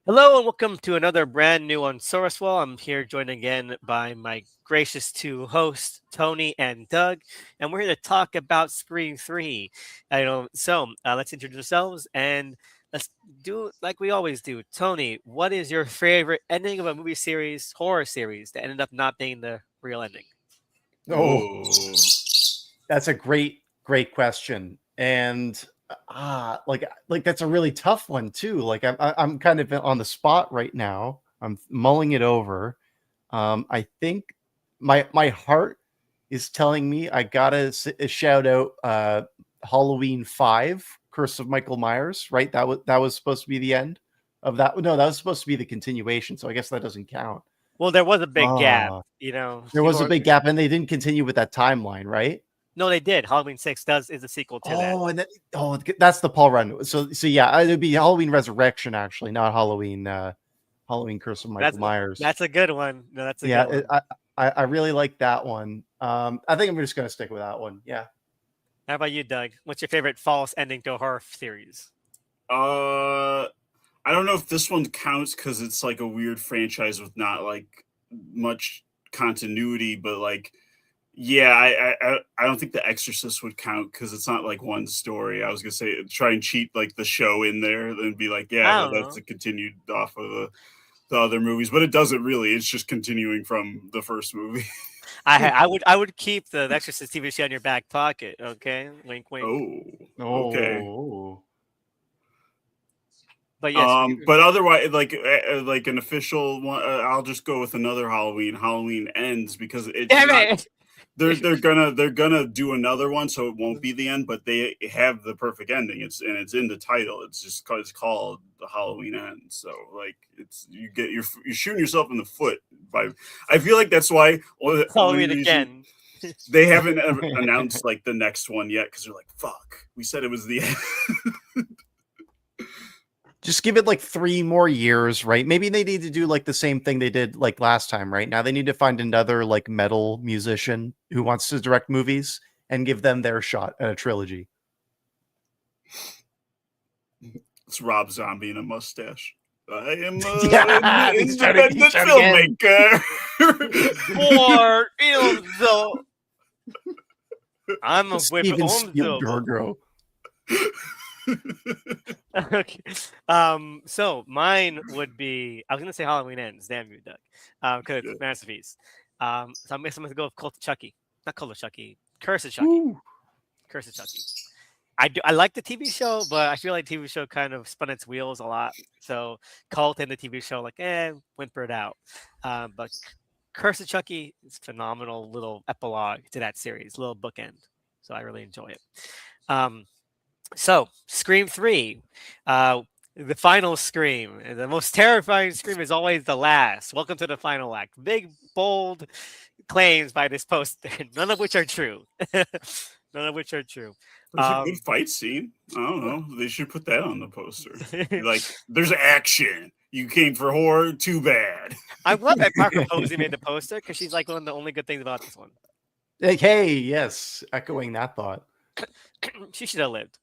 Hello and welcome to another brand new Unsourced. I'm here joined again by my gracious two hosts, Tony and Doug, and we're here to talk about Scream 3. Let's introduce ourselves and let's do like we always do. Tony, what is your favorite ending of a movie series, horror series, that ended up not being the real ending? Oh, Oh, that's a great question, and like that's a really tough one too. Like I'm kind of on the spot right now. I'm mulling it over. I think my heart is telling me I gotta shout out Halloween 5, Curse of Michael Myers. Right, that was supposed to be the end of that. No, that was supposed to be the continuation. So I guess that doesn't count. Well, there was a big gap, Ah, you know. there People was a were, big gap, and they didn't continue with that timeline, right? no, they did. Halloween 6 does is a sequel to that. Oh, and that, that's the Paul Rudd. So yeah, it'd be Halloween Resurrection actually, not Halloween Curse of Michael That's Myers. that's a good one. No, that's a Yeah, good one. I really like that one. I think I'm just gonna stick with that one. Yeah. How about you, Doug? What's your favorite false ending to a horror series? I don't know if this one counts because it's like a weird franchise with not like much continuity, but like, yeah, I don't think The Exorcist would count because it's not like one story. I was gonna say try and cheat like the show in there, then be like, yeah, I no, don't that's know. a continued off of the other movies, but it doesn't really. It's just continuing from the first movie. I would keep the Exorcist TV show in your back pocket. Okay, wink, wink. Oh, okay. Oh. But yes, But otherwise, like an official one, I'll just go with another Halloween. Halloween ends because it's damn not. it! They're gonna do another one, so it won't be the end. But they have the perfect ending. It's in the title. It's just it's called the Halloween Ends. So like you're shooting yourself in the foot by. I feel like that's why only Halloween reason again. they haven't announced like the next one yet because they're like fuck. We said it was the end. Just give it like 3 more years, right? Maybe they need to do like the same thing they did like last time, right? Now they need to find another like metal musician who wants to direct movies and give them their shot at a trilogy. It's Rob Zombie in a mustache. I am Yeah, an he's independent trying again. filmmaker. Or the I'm a whip Steven on the Spielberg. okay. So mine would be I was gonna say Halloween ends. Damn you, Doug. Because Yeah. it's masterpiece. So I'm gonna go with Cult of Chucky. Not Cult of Chucky. Curse of Chucky. Woo. Curse of Chucky. I like the TV show, but I feel like TV show kind of spun its wheels a lot. So Cult and the TV show like whimpered out. But Curse of Chucky is phenomenal little epilogue to that series, little bookend. So I really enjoy it. Um, so Scream 3, the final scream, and the most terrifying scream is always the last. Welcome to the final act. Big bold claims by this poster, none of which are true. None of which are true. There's a good Um, fight scene. I don't know. They should put that on the poster. Like, there's action. You came for horror. Too bad. I'm glad that Parker Posey made the poster because she's like one of the only good things about this one. Like, hey, yes, echoing that thought. She should have lived.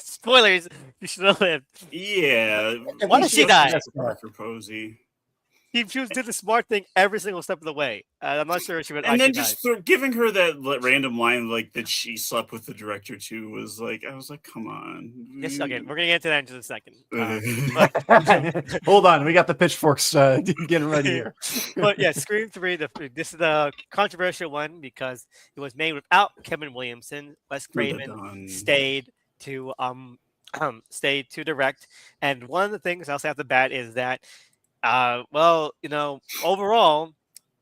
Spoilers. She should have lived. Yeah. Why did she die? Parker Posey. She did the smart thing every single step of the way. I'm not sure she would. And She then died. just giving her that random line like that she slept with the director too was like I was like, come on. Yes, again, we're gonna get to that in just a second. Hold on, we got the pitchforks getting ready here. But yeah, Scream 3. This is the controversial one because it was made without Kevin Williamson. Wes Craven stayed to direct, and one of the things I'll say off the bat is that, overall,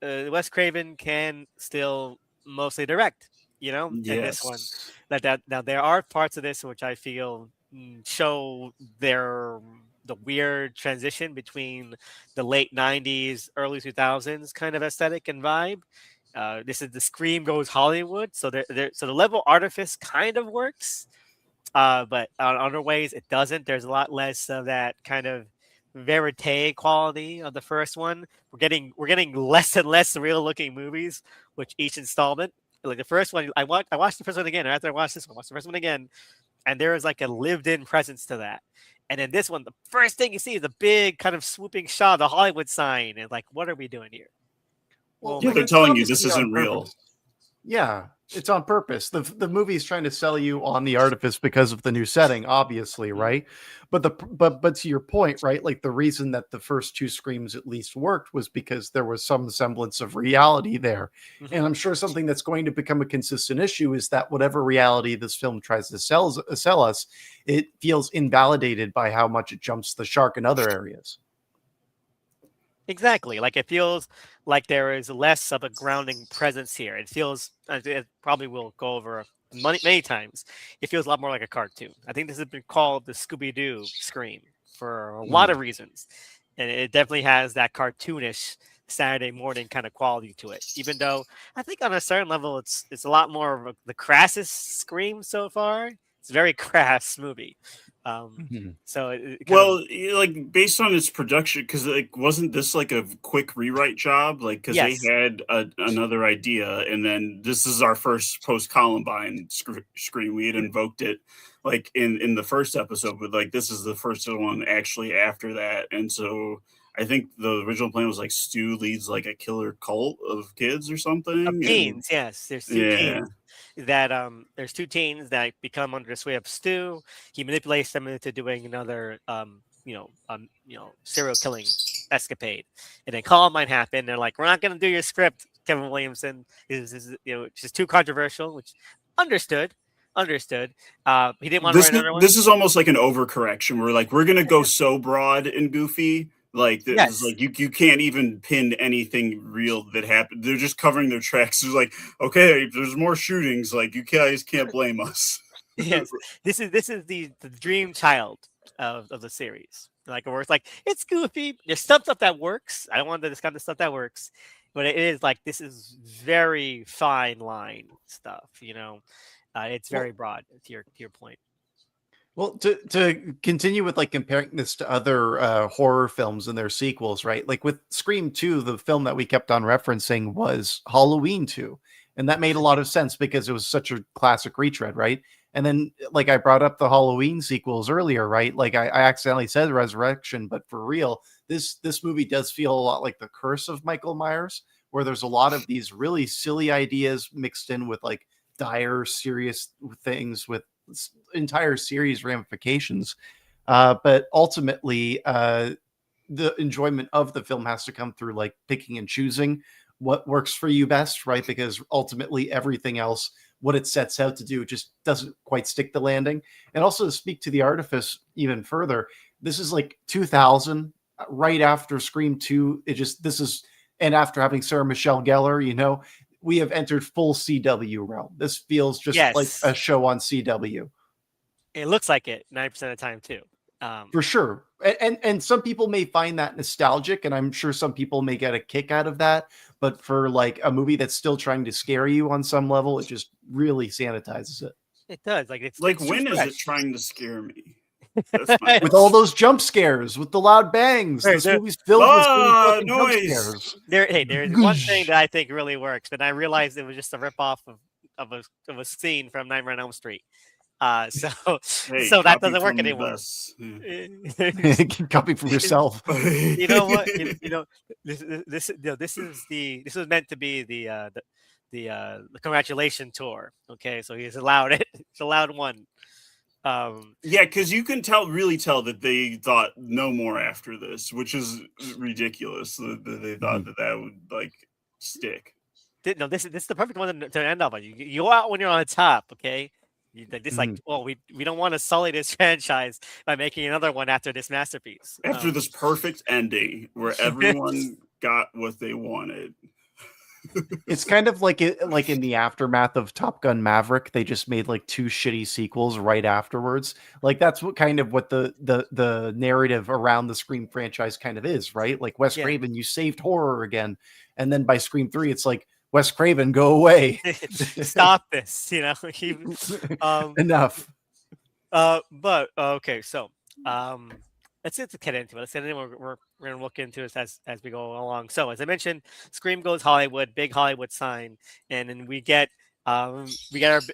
Wes Craven can still mostly direct. In this one, yes. that now there are parts of this which I feel show the weird transition between the late 90s early 2000s kind of aesthetic and vibe. This is the Scream goes Hollywood, so so the level artifice kind of works, but on other ways it doesn't. There's a lot less of that kind of verite quality of the first one. We're getting less and less real looking movies with each installment. Like the first one, I watched the first one again, and after I watched this one, I watched the first one again, and there is like a lived in presence to that. And then this one, the first thing you see is a big kind of swooping shot, the Hollywood sign, and like, what are we doing here? Well, Oh Yeah, my like they're god! it's telling you this obviously on isn't real. purpose. Yeah, it's on purpose. The movie's trying to sell you on the artifice because of the new setting, obviously, Mhm. right? But to your point, right? Like the reason that the first two Screams at least worked was because there was some semblance of reality there. Mhm. And I'm sure something that's going to become a consistent issue is that whatever reality this film tries to sell us, it feels invalidated by how much it jumps the shark in other areas. Exactly. Like it feels like there is less of a grounding presence here. It feels, it probably will go over many times. It feels a lot more like a cartoon. I think this has been called the Scooby Doo Scream for a lot of Mm. reasons, and it definitely has that cartoonish Saturday morning kind of quality to it. Even though I think on a certain level, it's a lot more of the crassest Scream so far. It's a very crass movie. Um, Mhm. so it kind of Well, like based on its production, because like wasn't this like a quick rewrite job? Like because they yes. had another idea, and then this is our first post Columbine screen. We had invoked it like in the first episode, but like this is the first one actually after that, and so I think the original plan was like Stu leads like a killer cult of kids or Of something, and teens, yes. There's 2 yeah, teens that, there's 2 teens that become under the sway of Stu. He manipulates them into doing another, serial killing escapade. And then Columbine happened. They're like, "We're not gonna do your script, Kevin Williamson. It's just too controversial," which understood, understood. He didn't wanna this write is another one. this is almost like an overcorrection. We're like we're gonna go so broad and goofy, like it's Yes. like you can't even pin anything real that happened. They're just covering their tracks. It's like okay, there's more shootings. Like you guys can't blame us. Yes, this is the dream child of the series. Like where it's like it's goofy. There's some stuff that works. I don't want to discount the stuff that works, but it is like this is very fine line stuff. It's very Well, broad. To your point. Well, to continue with like comparing this to other horror films and their sequels, right? Like with Scream 2, the film that we kept on referencing was Halloween 2. And that made a lot of sense because it was such a classic retread, right? And then like I brought up the Halloween sequels earlier, right? Like I accidentally said Resurrection, but for real, this movie does feel a lot like The Curse of Michael Myers, where there's a lot of these really silly ideas mixed in with like dire, serious things with entire series ramifications. But ultimately, the enjoyment of the film has to come through like picking and choosing what works for you best, right? Because ultimately, everything else, what it sets out to do, just doesn't quite stick the landing. And also to speak to the artifice even further, this is like 2000, right after Scream 2. This is, and after having Sarah Michelle Gellar, we have entered full CW realm. This feels just like a Yes, show on CW it looks like it 90% of the time too. for sure. And some people may find that nostalgic, and I'm sure some people may get a kick out of that. But for like a movie that's still trying to scare you on some level, it just really sanitizes it It does. Like Like it's too when is it fresh. trying to scare me? That's my with all question. those jump scares, with the loud bangs. There, This there, movie's filled with really Ah, fucking jump noise. scares. there's one thing that I think really works, but I realized it was just a ripoff of a scene from Nightmare on Elm Street. So Hey, so that copy doesn't work from the anymore. best. Yeah. Keep copying from yourself. You know what? This was meant to be the congratulation tour. Okay, so he's allowed it. It's allowed one. Um, Yeah, because you can really tell that they thought no more after this, which is ridiculous. That they thought Mhm. that would like stick. no, this is the perfect one to end up on. You go out when you're on the top. Okay. This like, Mhm. well, we don't want to sully this franchise by making another one after this masterpiece. After this perfect ending where everyone got what they wanted. It's kind of like like in the aftermath of Top Gun Maverick, they just made like two shitty sequels right afterwards. Like that's what the narrative around the Scream franchise kind of is, right? Like Wes Yeah. Craven, you saved horror again, and then by Scream 3, it's like Wes Craven, go away. Stop this. Um, Enough. but okay, so um, let's get into it. Let's get into it. We're gonna look into this as we go along. So as I mentioned, Scream goes Hollywood, big Hollywood sign, and then we get our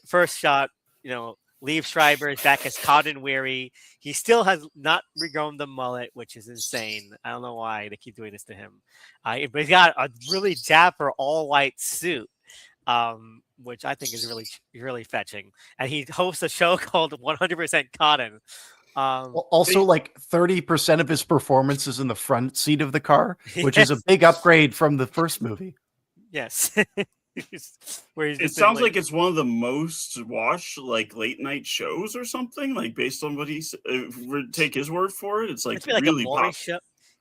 first shot. You know, Liev Schreiber is back as Cotton Weary. He still has not regrown the mullet, which is insane. I don't know why they keep doing this to him. But he's got a really dapper all white suit, which I think is really fetching. And he hosts a show called 100% Cotton. Also, like 30% of his performance is in the front seat of the car, which is a Yes. big upgrade from the first movie. Yes. It sounds like it's one of the most watched like late night shows or something. Like based on what if we take his word for it, it's like Must be like a really Maury pop. show.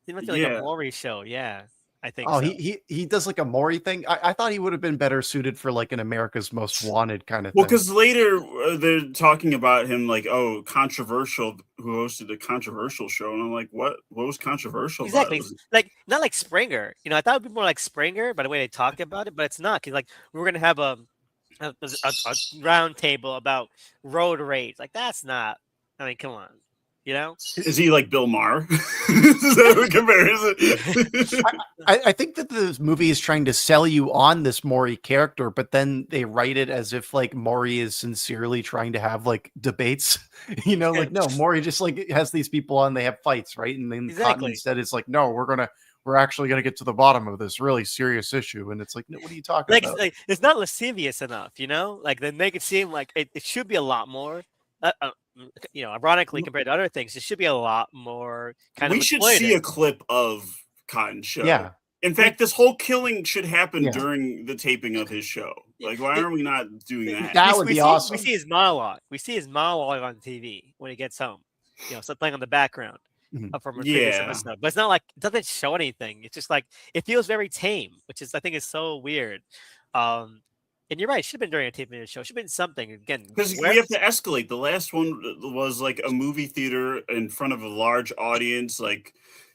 It must be like a Yeah. Maury show. Yeah, I think Oh, so. he does like a Maury thing. I thought he would have been better suited for like an America's Most Wanted kind of Well, thing. because later they're talking about him like, oh, controversial, who hosted a controversial show, and I'm like, what? What was controversial Exactly. about it? Like not like Springer. You know, I thought it'd be more like Springer by the way they talk about it, but it's not. Cause like we're gonna have a round table about road rage. Like that's not. I mean, come on. You know? Is he like Bill Maher? Is that a comparison? I think that this movie is trying to sell you on this Maury character, but then they write it as if like Maury is sincerely trying to have like debates. You know, like no, Maury just like has these people on, they have fights, right? And then Cotton Exactly. instead is like, no, we're actually gonna get to the bottom of this really serious issue. And it's like, no, what are you talking about? Like it's not lascivious enough, you know? Like they make it seem like it should be a lot more. You know, ironically compared to other things, it should be a lot more kind We of should see exploitive. a clip of Cotton show. Yeah. In fact, this whole killing should happen Yeah. during the taping of his show. Like, why are we not doing that? That would be awesome. We see his monologue. We see his monologue on TV when he gets home. You know, so playing on the background from a previous Yeah. episode. But it's not like it doesn't show anything. It's just like it feels very tame, which is I think is so weird. And you're right. It should have been during a taping of the show. It should have been something again. Because we have to escalate. The last one was like a movie theater in front of a large audience, like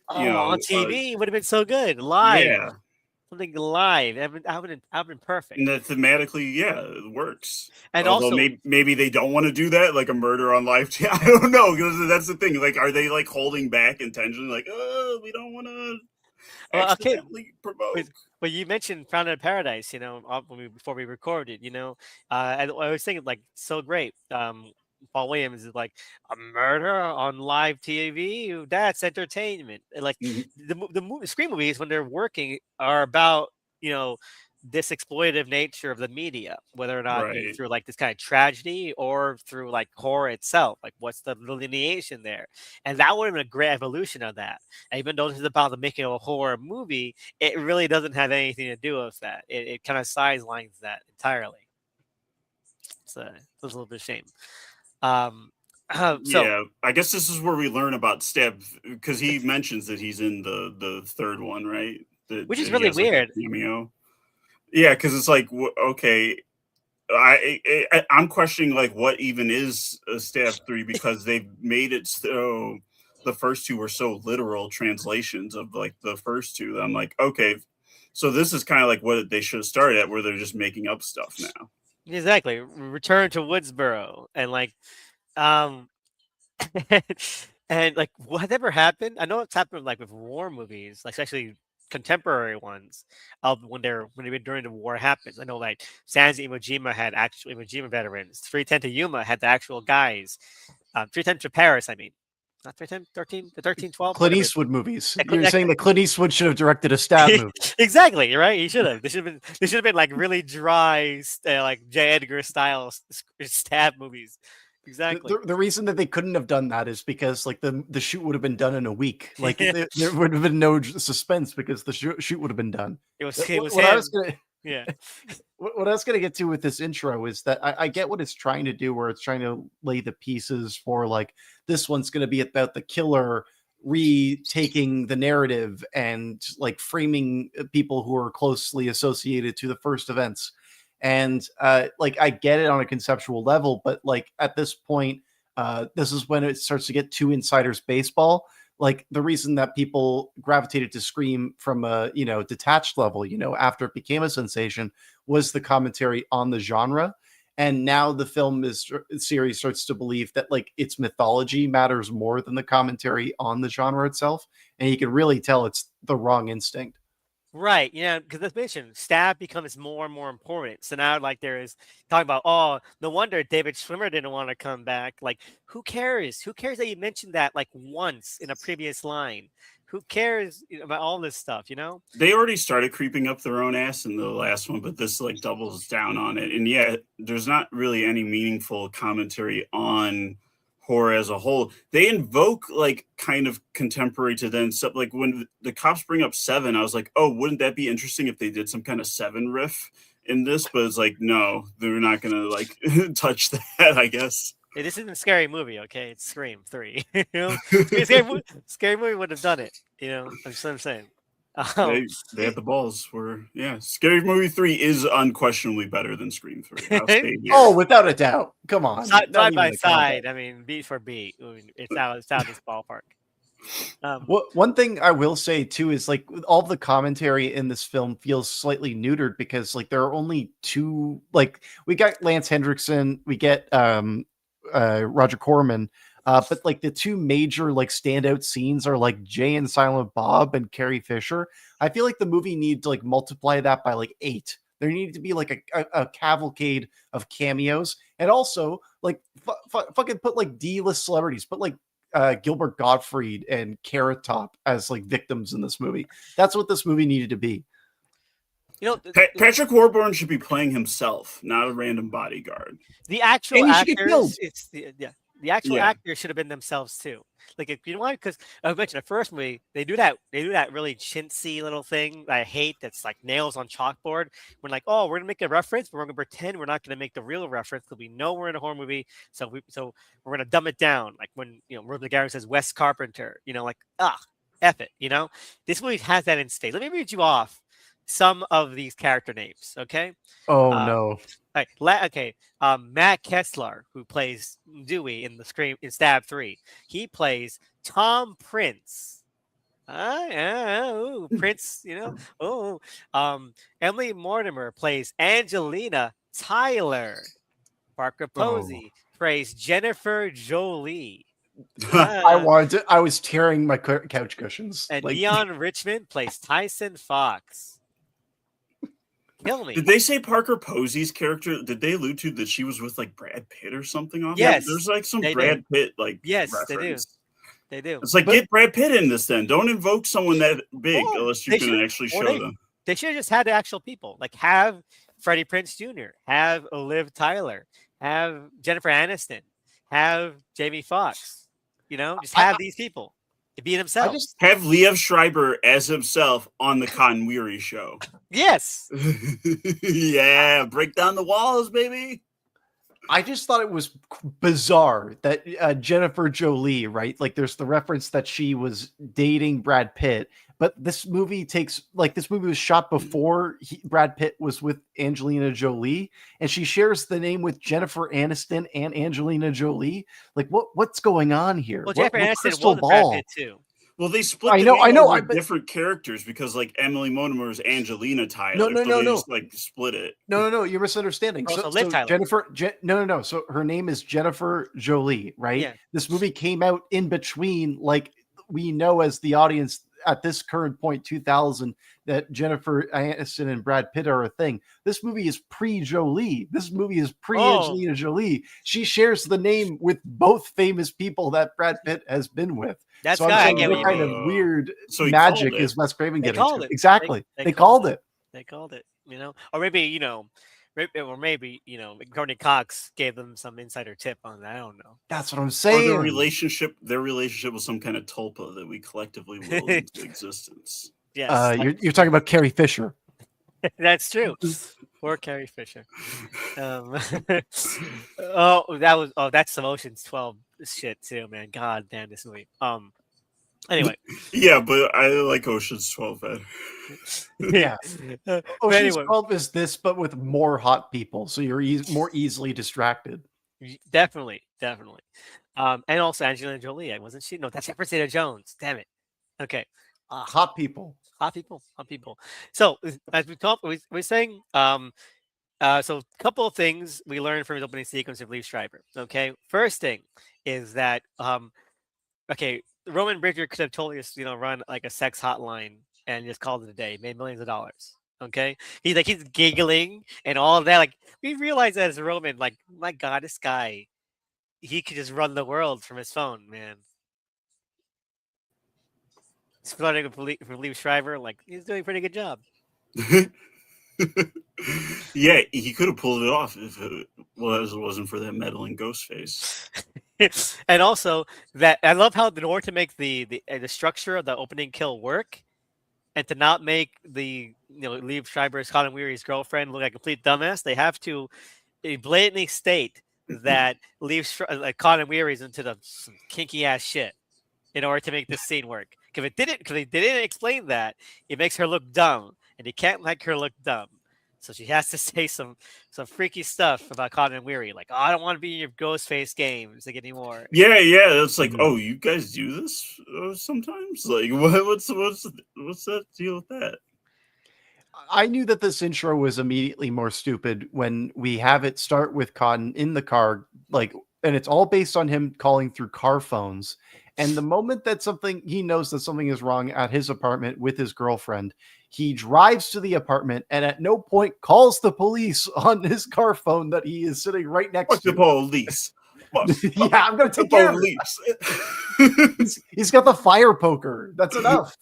on TV it would have been so good live. Yeah, Something live. I would have been perfect. and that thematically, yeah, it works. And Although also, maybe they don't want to do that, like a murder on live. I don't know, because that's the thing. Like, are they like holding back intentionally? Like, oh, we don't want to accidentally provoke. But you mentioned Found in Paradise, you know, before we recorded, you know, I was thinking like so great. Paul Williams is like a murder on live TV. That's entertainment. And, like the screen movies when they're working are about this exploitative nature of the media, whether or not through like this kind of tragedy or through like horror itself. Like what's the delineation there? And that would have been a great evolution of that. And even though this is about the making of a horror movie, it really doesn't have anything to do with that. It kind of sidelines that entirely. So it's a little bit of a shame. Yeah, I guess this is where we learn about Stab, because he mentions that he's in the third one, right? Which is really weird. Like, cameo. Yeah, because it's like, okay, I'm questioning like what even is a Stab 3, because they've made it so the first two were so literal translations of like the first two that I'm like, okay, so this is kind of like what they should have started at, where they're just making up stuff now. Exactly. Return to Woodsboro and like and like whatever happened. I know it's happened like with war movies, like especially contemporary ones when during the war happens. I know like Sans Iwo Jima had actual Iwo Jima veterans. 310 to Yuma had the actual guys. 310 to Paris, I mean. Not 310, 13, the 13, 12. Clint Eastwood movies. You're saying that Clint Eastwood should have directed a Stab movie. Exactly, right? He should have. They should have been like really dry, like J. Edgar style Stab movies. Exactly. The reason that they couldn't have done that is because like the shoot would have been done in a week. Like there would have been no suspense because the shoot would have been done. It was what him. I was gonna, yeah. What I was going to get to with this intro is that I get what it's trying to do, where it's trying to lay the pieces for like this one's going to be about the killer retaking the narrative and like framing people who are closely associated to the first events. And like I get it on a conceptual level, but like at this point, this is when it starts to get too insider's baseball. Like the reason that people gravitated to Scream from a detached level, after it became a sensation, was the commentary on the genre. And now the series starts to believe that like its mythology matters more than the commentary on the genre itself. And you can really tell it's the wrong instinct. Right, yeah, because the mission stab becomes more and more important. So now, like, there is talking about, oh, no wonder David Schwimmer didn't want to come back. Like, who cares? Who cares that you mentioned that like once in a previous line? Who cares about all this stuff? They already started creeping up their own ass in the last one, but this like doubles down on it. And yeah, there's not really any meaningful commentary on horror as a whole. They invoke like kind of contemporary to then stuff. Like when the cops bring up Seven, I was like, oh, wouldn't that be interesting if they did some kind of Seven riff in this? But it's like, no, they're not gonna like touch that, I guess. Hey, this isn't a scary movie, okay? It's Scream 3. Scary movie would have done it. That's what I'm saying. Um, They had the balls. Scary Movie 3 is unquestionably better than Scream 3. I'll stay here. Oh, without a doubt. Come on. side, Not side even by a comment. side, I mean, beat for beat. I mean, it's out of this ballpark. One thing I will say too is like all the commentary in this film feels slightly neutered because like there are only two. Like we got Lance Hendrickson, we get Roger Corman, but like the two major like standout scenes are like Jay and Silent Bob and Carrie Fisher. I feel like the movie needs to like multiply that by like 8. There needed to be like a cavalcade of cameos, and also like fucking put like D-list celebrities, put like Gilbert Gottfried and Carrot Top as like victims in this movie. That's what this movie needed to be. Patrick Warburton should be playing himself, not a random bodyguard. The actual And he should get killed. actors, the actual actors should have been themselves too. Like, if you know why? Because I mentioned the first movie, they do that really chintzy little thing that I hate. That's like nails on chalkboard. We're like, oh, we're gonna make a reference, but we're gonna pretend we're not gonna make the real reference because we know we're in a horror movie. So we're gonna dumb it down. Like when Rose McGarry says Wes Carpenter, like F it. This movie has that in state. Let me read you off some of these character names. Okay. Oh no. Okay. Matt Kessler, who plays Dewey in Stab 3, he plays Tom Prince. Prince, Emily Mortimer plays Angelina Tyler. Parker Posey plays Jennifer Jolie. I was tearing my couch cushions. And Leon Richmond plays Tyson Fox. Kill me. Did they say Parker Posey's character? Did they allude to that she was with like Brad Pitt or something? Yes, there's like some Brad Pitt like reference. They do. It's like get Brad Pitt in this. Then don't invoke someone that big unless you can actually show them. They should have just had the actual people. Like have Freddie Prinze Jr., have Liv Tyler, have Jennifer Aniston, have Jamie Foxx. Just have these people to be themselves. Just have Liev Schreiber as himself on the Con Weary show. Yes. Yeah, break down the walls, baby. I just thought it was bizarre that Jennifer Jolie, right? Like there's the reference that she was dating Brad Pitt, but this movie was shot before Brad Pitt was with Angelina Jolie, and she shares the name with Jennifer Aniston and Angelina Jolie. Like what's going on here? Well, Jennifer Aniston was Brad Pitt too. Well, they split. I know. Different characters because like Emily Mortimer is Angelina Tyler. No. Just, like split it. No. You're misunderstanding. So Jennifer. No. So her name is Jennifer Jolie, right? Yeah. This movie came out in between, like we know as the audience at this current point, 2000, that Jennifer Aniston and Brad Pitt are a thing. This movie is pre-Jolie. This movie is pre-Angelina Jolie. She shares the name with both famous people that Brad Pitt has been with. That's so what kind of weird magic is Wes Craven getting into. Exactly. They called it. They called it, or maybe, Courtney Cox gave them some insider tip on that. I don't know. That's what I'm saying. Or their relationship was some kind of tulpa that we collectively willed into existence. Yes. You're talking about Carrie Fisher. That's true. Poor Carrie Fisher. That's some Ocean's 12 shit too, man. God damn this movie. Anyway. Yeah, but I like Ocean's 12 better. Yeah. Ocean's 12 is this, but with more hot people, so you're more easily distracted. Definitely. And also Angelina Jolie, wasn't she? No, that's Catherine Zeta-Jones. Damn it. Okay. Hot people. So as we talked, we're saying, so a couple of things we learned from his opening sequence of Liev Schreiber. Okay, first thing is that Roman Bridger could have totally run like a sex hotline and just called it a day. Made millions of dollars. Okay, he's giggling and all of that. Like we realize that as Roman, like my God, this guy, he could just run the world from his phone, man. Starting with Liev Schreiber, like he's doing a pretty good job. Yeah, he could have pulled it off if it wasn't for that meddling Ghostface. And also that I love how in order to make the structure of the opening kill work, and to not make the Liev Schreiber's Colin Weary's girlfriend look like a complete dumbass, they have to blatantly state that like Colin Weary's into some kinky ass shit in order to make this scene work. Because they didn't explain that, it makes her look dumb, and you can't make her look dumb. So she has to say some freaky stuff about Colin Weary, like, "Oh, I don't want to be in your Ghostface games like anymore." Yeah, it's like, oh, you guys do this sometimes? Like, what's that deal with that? I knew that this intro was immediately more stupid when we have it start with Cotton in the car, like, and it's all based on him calling through car phones. And the moment that he knows that something is wrong at his apartment with his girlfriend, he drives to the apartment and at no point calls the police on his car phone that he is sitting right next What's to. the police? Yeah, I'm going to take care of it. He's got the fire poker. That's enough.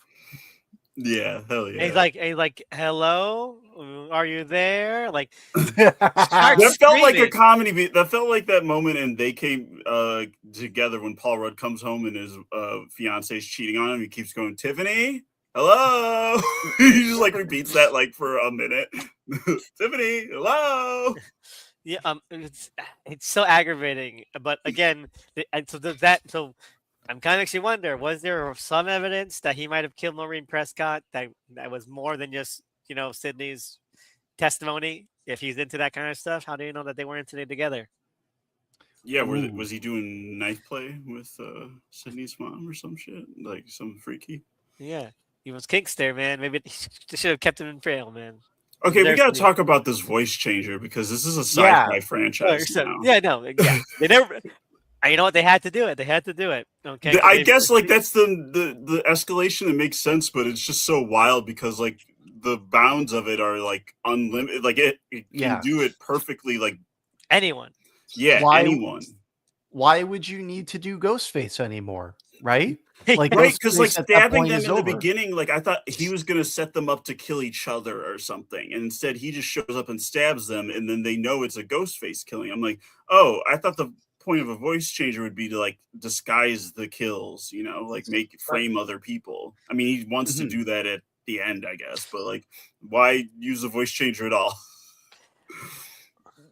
Yeah, hell yeah. And he's like, "Hello, are you there?" Like that felt like a comedy. That felt like that moment, and they came together when Paul Rudd comes home and his fiance is cheating on him. He keeps going, "Tiffany, hello." He just like repeats that like for a minute. "Tiffany, hello." Yeah, it's so aggravating. But again, so I'm kind of actually wonder, was there some evidence that he might have killed Maureen Prescott that was more than just, Sydney's testimony? If he's into that kind of stuff, how do you know that they weren't into it together? Yeah, was he doing knife play with Sydney's mom or some shit? Like some freaky? Yeah, he was kinks there, man. Maybe they should have kept him in jail, man. Okay, we got to talk about this voice changer because this is a sci-fi franchise now. Yeah, no, yeah. They never... You know what? They had to do it. Okay. I guess like that's the escalation that makes sense, but it's just so wild because like the bounds of it are like unlimited. Like it can do it perfectly. Like anyone. Yeah, anyone. Why would you need to do Ghostface anymore? Right? Like right, because like stabbing them in the beginning, like I thought he was gonna set them up to kill each other or something, and instead he just shows up and stabs them, and then they know it's a Ghostface killing. I'm like, oh, I thought the point of a voice changer would be to like disguise the kills, like frame other people. I mean, he wants to do that at the end, I guess, but like, why use a voice changer at all?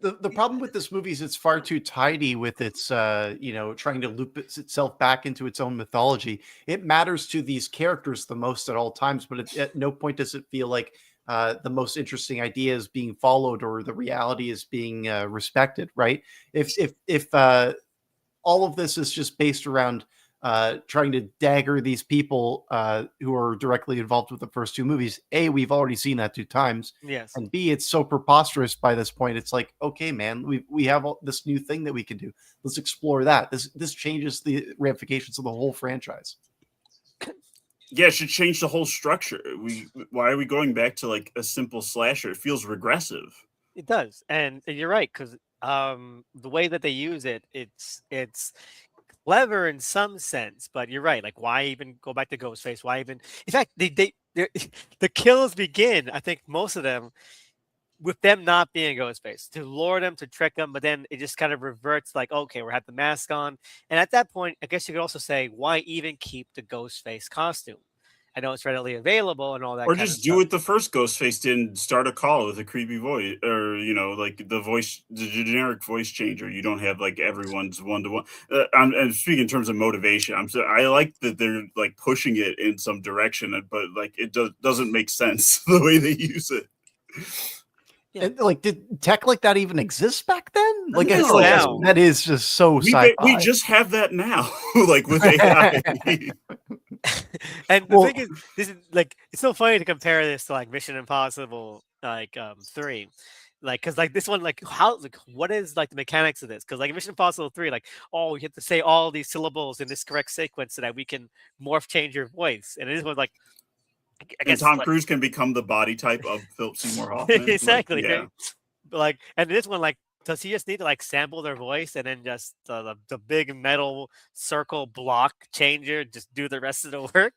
The problem with this movie is it's far too tidy with its trying to loop itself back into its own mythology. It matters to these characters the most at all times, but at no point does it feel like the most interesting idea is being followed or the reality is being respected, right? If all of this is just based around trying to dagger these people who are directly involved with the first two movies, A, we've already seen that 2 times. Yes. And B, it's so preposterous by this point. It's like, okay, man, we have this new thing that we can do. Let's explore that. This changes the ramifications of the whole franchise. Yeah, it should change the whole structure. Why are we going back to like a simple slasher? It feels regressive. It does, and you're right, because the way that they use it, it's clever in some sense, but you're right. Like, why even go back to Ghostface? Why even? In fact, the kills begin. I think most of them with them not being Ghostface, to lure them, to trick them, but then it just kind of reverts. Like, okay, we have the mask on, and at that point, I guess you could also say, why even keep the Ghostface costume? I know it's readily available and all that. Or just do what the first Ghostface did and start a call with a creepy voice, or like the generic voice changer. You don't have like everyone's one-to-one. I'm speaking in terms of motivation. I like that they're like pushing it in some direction, but like it doesn't make sense the way they use it. Yeah. And, like, did tech like that even exist back then? Like, no. That is just so sci-fi. We just have that now, like with AI. And the thing is, this is like, it's so funny to compare this to like Mission Impossible, like 3, like, because like this one, like what is like the mechanics of this? Because like Mission Impossible 3, like, oh, you have to say all these syllables in this correct sequence so that we can morph change your voice, and this was like, I And guess Tom like, Cruise can become the body type of Philip Seymour Hoffman. exactly. Like, yeah. Right? But, like, and this one, like, does he just need to like sample their voice and then just the big metal circle block changer just do the rest of the work?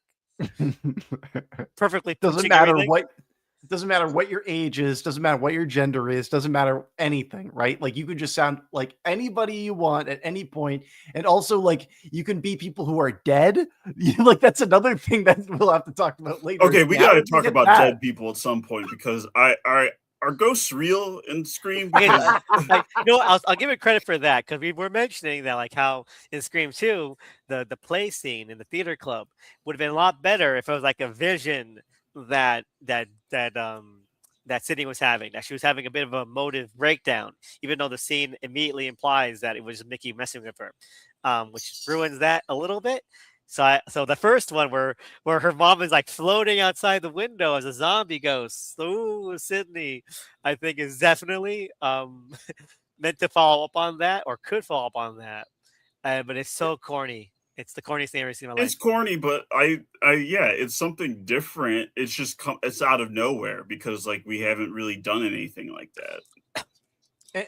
Perfectly doesn't pitching matter everything. what doesn't matter what your age is, doesn't matter what your gender is, doesn't matter anything, right? Like you could just sound like anybody you want at any point, and also like you can be people who are dead. Like that's another thing that we'll have to talk about later. Okay, we How got to did you talk get about that? dead people at some point because are ghosts real in Scream? Okay, Because like, I'll give it credit for that because we were mentioning that like how in Scream 2, the play scene in the theater club would have been a lot better if it was like a vision that Sydney was having, that she was having a bit of a emotive breakdown, even though the scene immediately implies that it was Mickey messing with her, which ruins that a little bit. So the first one where her mom is like floating outside the window as a zombie ghost. Ooh, Sydney, I think is definitely meant to follow up on that or could follow up on that. But it's so corny. It's the corniest thing I've ever seen in my life. it's corny, but yeah, it's something different. It's just it's out of nowhere because like we haven't really done anything like that.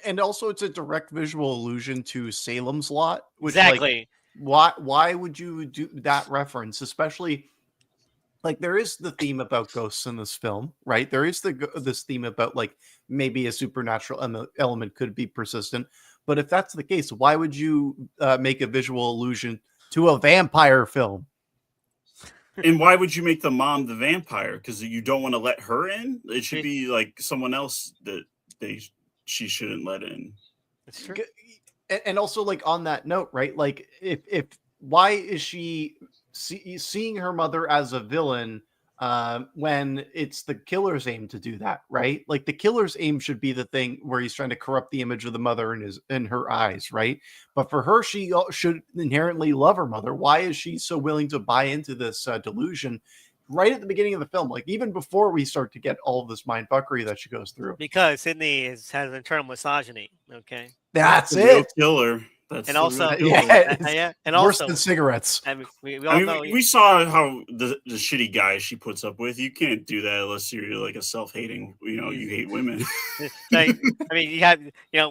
And also it's a direct visual allusion to Salem's Lot, which like Exactly. why would you do that reference, especially like there is the theme about ghosts in this film, right? There is this theme about like maybe a supernatural element could be persistent, but if that's the case, why would you make a visual allusion to a vampire film? And why would you make the mom the vampire? Because you don't want to let her in. It should be like someone else that she shouldn't let in. It's true. And also like on that note, right? Like if why is she seeing her mother as a villain when it's the killer's aim to do that, right? Like the killer's aim should be the thing where he's trying to corrupt the image of the mother in her eyes, right? But for her, she should inherently love her mother. Why is she so willing to buy into this delusion right at the beginning of the film, like even before we start to get all of this mind fuckery that she goes through? Because Sydney has internal misogyny. Okay. That's The real it. killer. That's And the also, real killer. Yeah, it's yeah, and worse also, than cigarettes. I mean, we I all mean, know. we saw how the shitty guy she puts up with. You can't do that unless you're like a self-hating. You hate women. Like, I mean, you have,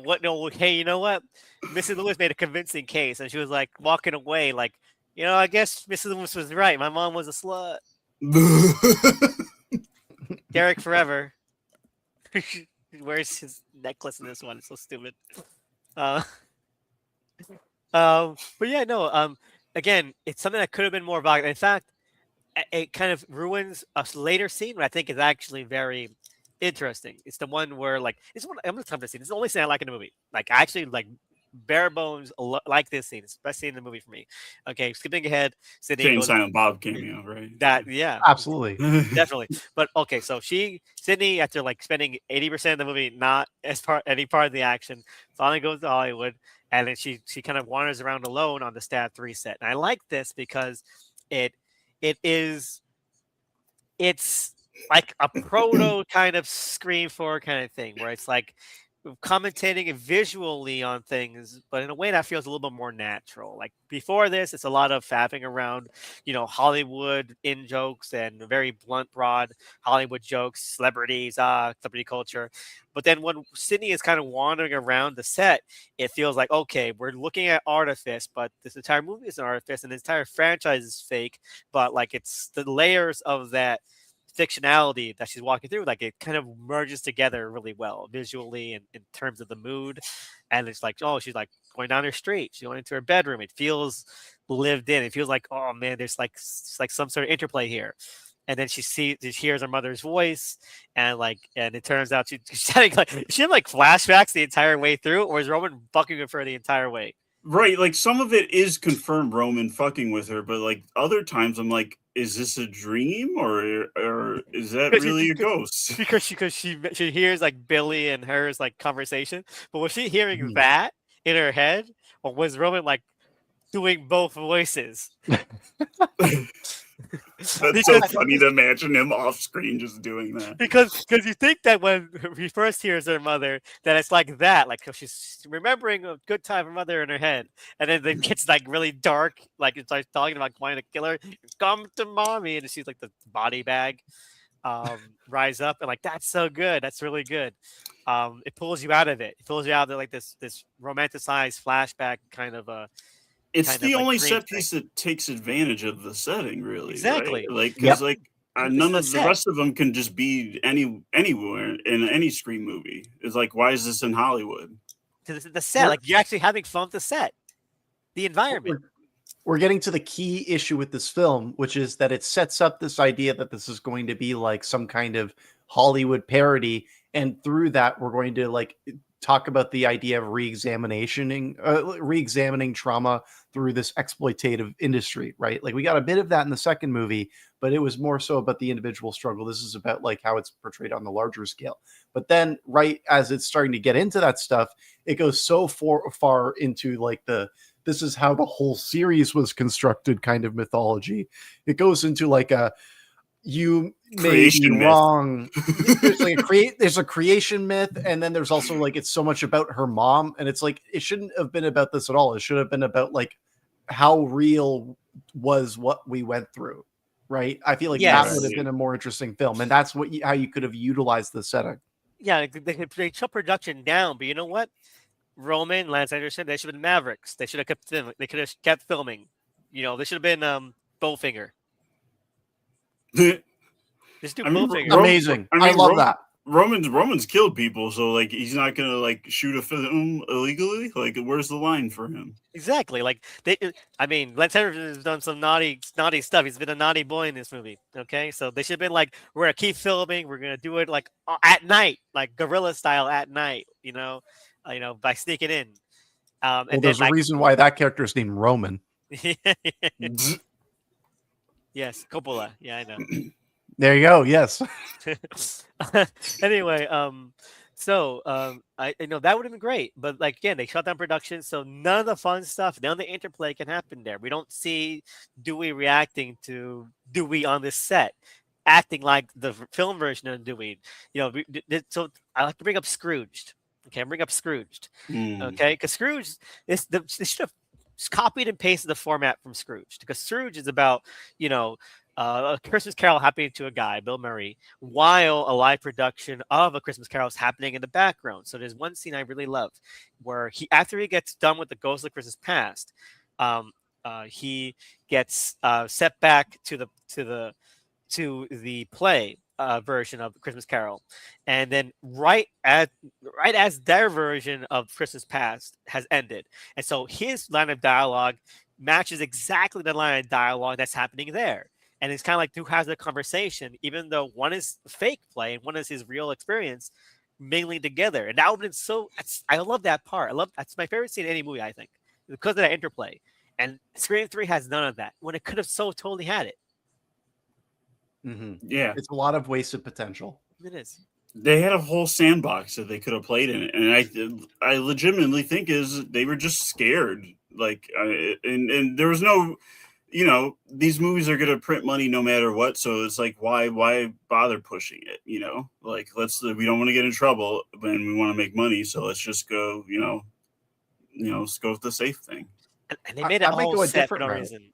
what? No, hey, you know what? Mrs. Lewis made a convincing case, and she was like walking away, like, I guess Mrs. Lewis was right. My mom was a slut. Derek forever. Where's his necklace in this one? It's so stupid. Uh, but yeah, no. Again, it's something that could have been more evocative. In fact, it kind of ruins a later scene, but I think is actually very interesting. It's the one where like it's one. I'm gonna come to scene. It's the only scene I like in the movie. Like I actually like bare bones like this scene. It's the best scene in the movie for me. Okay, skipping ahead, Sydney Jane goes Silent Bob cameo, right? that yeah, Absolutely. definitely. But okay, so Sydney, after like spending 80% of the movie not as any part of the action, finally goes to Hollywood, and then she kind of wanders around alone on the Stab 3 set. And I like this because it it's like a proto kind of Scream 4 kind of thing where it's like commentating visually on things, but in a way that feels a little bit more natural. Like before this, it's a lot of faffing around, Hollywood in jokes and very blunt, broad Hollywood jokes, celebrities, celebrity culture. But then when Sydney is kind of wandering around the set, it feels like, okay, we're looking at artifice, but this entire movie is an artifice and the entire franchise is fake. But like it's the layers of that fictionality that she's walking through, like it kind of merges together really well visually and in terms of the mood. And it's like, oh, she's like going down her street, she's going into her bedroom, it feels lived in, it feels like, oh man, there's like some sort of interplay here. And then she hears her mother's voice, and it turns out she's having like flashbacks the entire way through, or is Roman fucking with her the entire way? Right, like some of it is confirmed Roman fucking with her, but like other times I'm like, is this a dream or is that really a ghost? Because she hears like Billy and hers like conversation, but was she hearing Mhm. that in her head, or was Roman like doing both voices? That's so funny to imagine him off screen just doing that. because you think that when he first hears her mother, that it's like that, like she's remembering a good time her mother in her head, and then it gets like really dark, like it's like talking about wanting to kill her. Come to mommy, and she's like the body bag rise up, and like that's so good. That's really good. It pulls you out of it. It pulls you out of like this romanticized flashback kind of It's kind the of like only dream set thing. piece that takes advantage of the setting, really, Exactly. right? Like, Yep. because like It's none the of the set. rest of them can just be anywhere in any Scream movie. It's like, why is this in Hollywood? Because it's the set. We're- Like you're actually having fun with the set, the environment. we're getting to the key issue with this film, which is that it sets up this idea that this is going to be like some kind of Hollywood parody, and through that, we're going to like talk about the idea of re-examining trauma through this exploitative industry, right? Like we got a bit of that in the second movie, but it was more so about the individual struggle. This is about like how it's portrayed on the larger scale. But then, right as it's starting to get into that stuff, it goes so far into like this is how the whole series was constructed kind of mythology. It goes into like a you may be Creation myth. wrong. There's like there's a creation myth, and then there's also like it's so much about her mom, and it's like it shouldn't have been about this at all. It should have been about like how real was what we went through, right? I feel like Yes. that would have been a more interesting film, and that's how you could have utilized the setting. Yeah, they shut production down, but you know what? Roman, Lance Anderson, they should have been Mavericks. They should have kept filming. They could have kept filming. You know, they should have been Bowfinger. Just do I mean, Bowfinger. Amazing. I love that. Roman's killed people, so like he's not gonna like shoot a film illegally. Like, where's the line for him? Exactly. Like I mean, Lance Anderson has done some naughty stuff. He's been a naughty boy in this movie. Okay, so they should have been like, we're gonna keep filming. We're gonna do it like at night, like guerrilla style at night. By sneaking in. Well, And there's then a reason why that character is named Roman. Yes, Coppola. Yeah, I know. There you go. Yes. Anyway, I know that would have been great, but like again, they shut down production, so none of the fun stuff, none of the interplay can happen there. We don't see Dewey reacting to Dewey on this set, acting like the film version of Dewey. So I like to bring up Scrooged. Okay, bring up Scrooged. Okay, because Scrooge, they should have copied and pasted the format from Scrooge, because Scrooge is about a Christmas Carol happening to a guy, Bill Murray, while a live production of A Christmas Carol is happening in the background. So there's one scene I really love where after he gets done with the Ghost of Christmas Past, he gets set back to the play version of Christmas Carol, and then right as their version of Christmas Past has ended, and so his line of dialogue matches exactly the line of dialogue that's happening there. And it's kind of like who has the conversation, even though one is fake play and one is his real experience mingling together. And that would have been I love that part. That's my favorite scene in any movie, I think, because of that interplay. And Scream 3 has none of that when it could have so totally had it. Mm-hmm. Yeah, it's a lot of wasted potential. It is. They had a whole sandbox that they could have played in it, and I legitimately think they were just scared. Like, and there was no. These movies are going to print money no matter what. So it's like, why bother pushing it? Like we don't want to get in trouble when we want to make money. So let's just go, let's go with the safe thing. And they made it all set for no route. reason.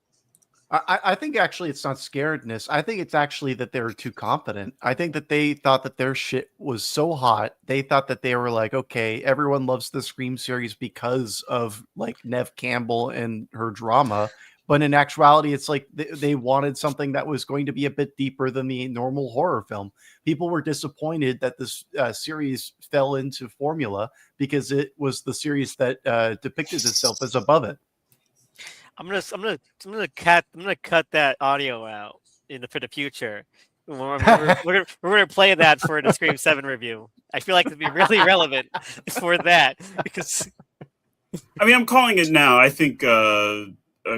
I think actually it's not scaredness. I think it's actually that they were too confident. I think that they thought that their shit was so hot. They thought that they were like, okay, everyone loves the Scream series because of like Neve Campbell and her drama. But in actuality, it's like they wanted something that was going to be a bit deeper than the normal horror film. People were disappointed that this series fell into formula because it was the series that depicted itself as above it. I'm gonna cut that audio out for the future. We're gonna play that for the Scream 7 review. I feel like it'd be really relevant for that because I mean, I'm calling it now. I think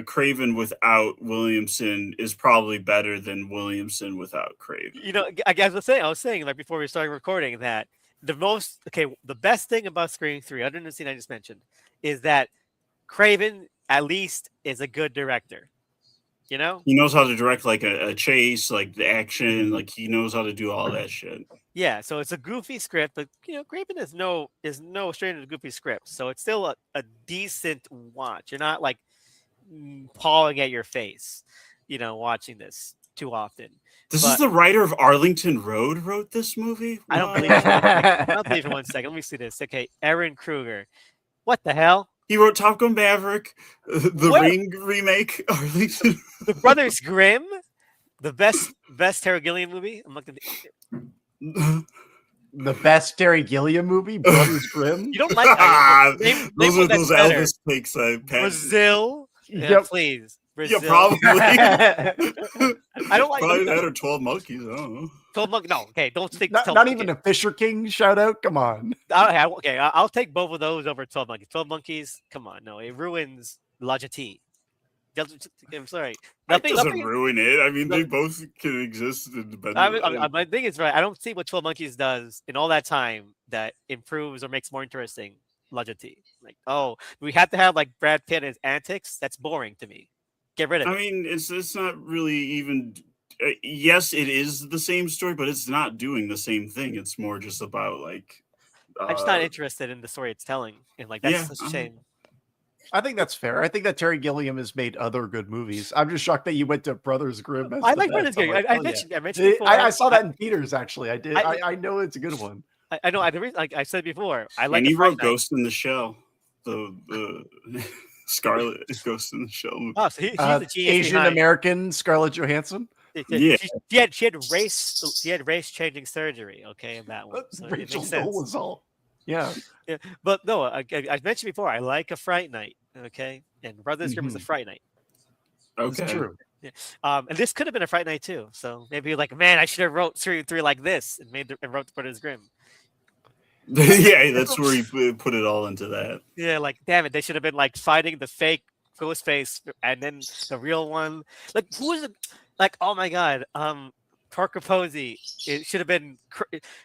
Craven without Williamson is probably better than Williamson without Craven. I was saying like before we started recording that the best thing about Scream 3, other than the scene I just mentioned, is that Craven at least is a good director. You know? He knows how to direct like a chase, like the action, like he knows how to do all that shit. Yeah, so it's a goofy script, but Craven is no stranger to goofy scripts, so it's still a decent watch. You're not like pawing at your face, watching this too often. This is But the writer of Arlington Road wrote this movie? I don't What? believe it for 1 second. I don't believe it for 1 second. Let me see this. Okay, Aaron Kruger. What the hell? He wrote Top Gun Maverick, the What? Ring remake, Arlington. The Brothers Grimm, the best Terry Gilliam movie. I'm looking. The best Terry Gilliam movie, Brothers Grimm. You don't like name Those one are that's those better. Elvis takes. Brazil. Yeah, Yep. please. Yeah, Brazil. probably. I don't like Probably that or 12 Monkeys. I don't know. 12 Monkeys. No, okay, don't think. Not even a Fisher King shout out. Come on. Okay, I'll take both of those over 12 Monkeys. 12 Monkeys, come on, no, it ruins La Jetée. I'm sorry. It doesn't ruin it. I mean, they both can exist independently. My thing is, right, I don't see what 12 Monkeys does in all that time that improves or makes more interesting La Jetée. Like, oh, we have to have like Brad Pitt and his antics. That's boring to me. Get rid of it. I mean, it's not really even. Yes, it is the same story, but it's not doing the same thing. It's more just about like. I'm just not interested in the story it's telling, and like that's such a shame. I think that's fair. I think that Terry Gilliam has made other good movies. I'm just shocked that you went to Brothers Grimm. I like Brothers Grimm. I mentioned before. I saw that in theaters. Actually, I did. I know it's a good one. I know. Like I said before, I like. And he wrote Ghost in the Shell, the Scarlet Ghost in the Shell movie. Oh, so he's the genius Asian American Scarlett Johansson. Yeah, she had race changing surgery. Okay, in that one. So Rachel Dolezal. Yeah. But no, I mentioned before, I like a Fright Night. Okay, and Brothers Grimm was a Fright Night. Okay, that's true. Yeah. And this could have been a Fright Night too. So maybe like, man, I should have wrote three like this and wrote Brothers Grimm. Yeah, that's where he put it all into that. Yeah, like damn it, they should have been like fighting the fake Ghostface and then the real one. Like who is it? Like oh my god, Parker Posey. It should have been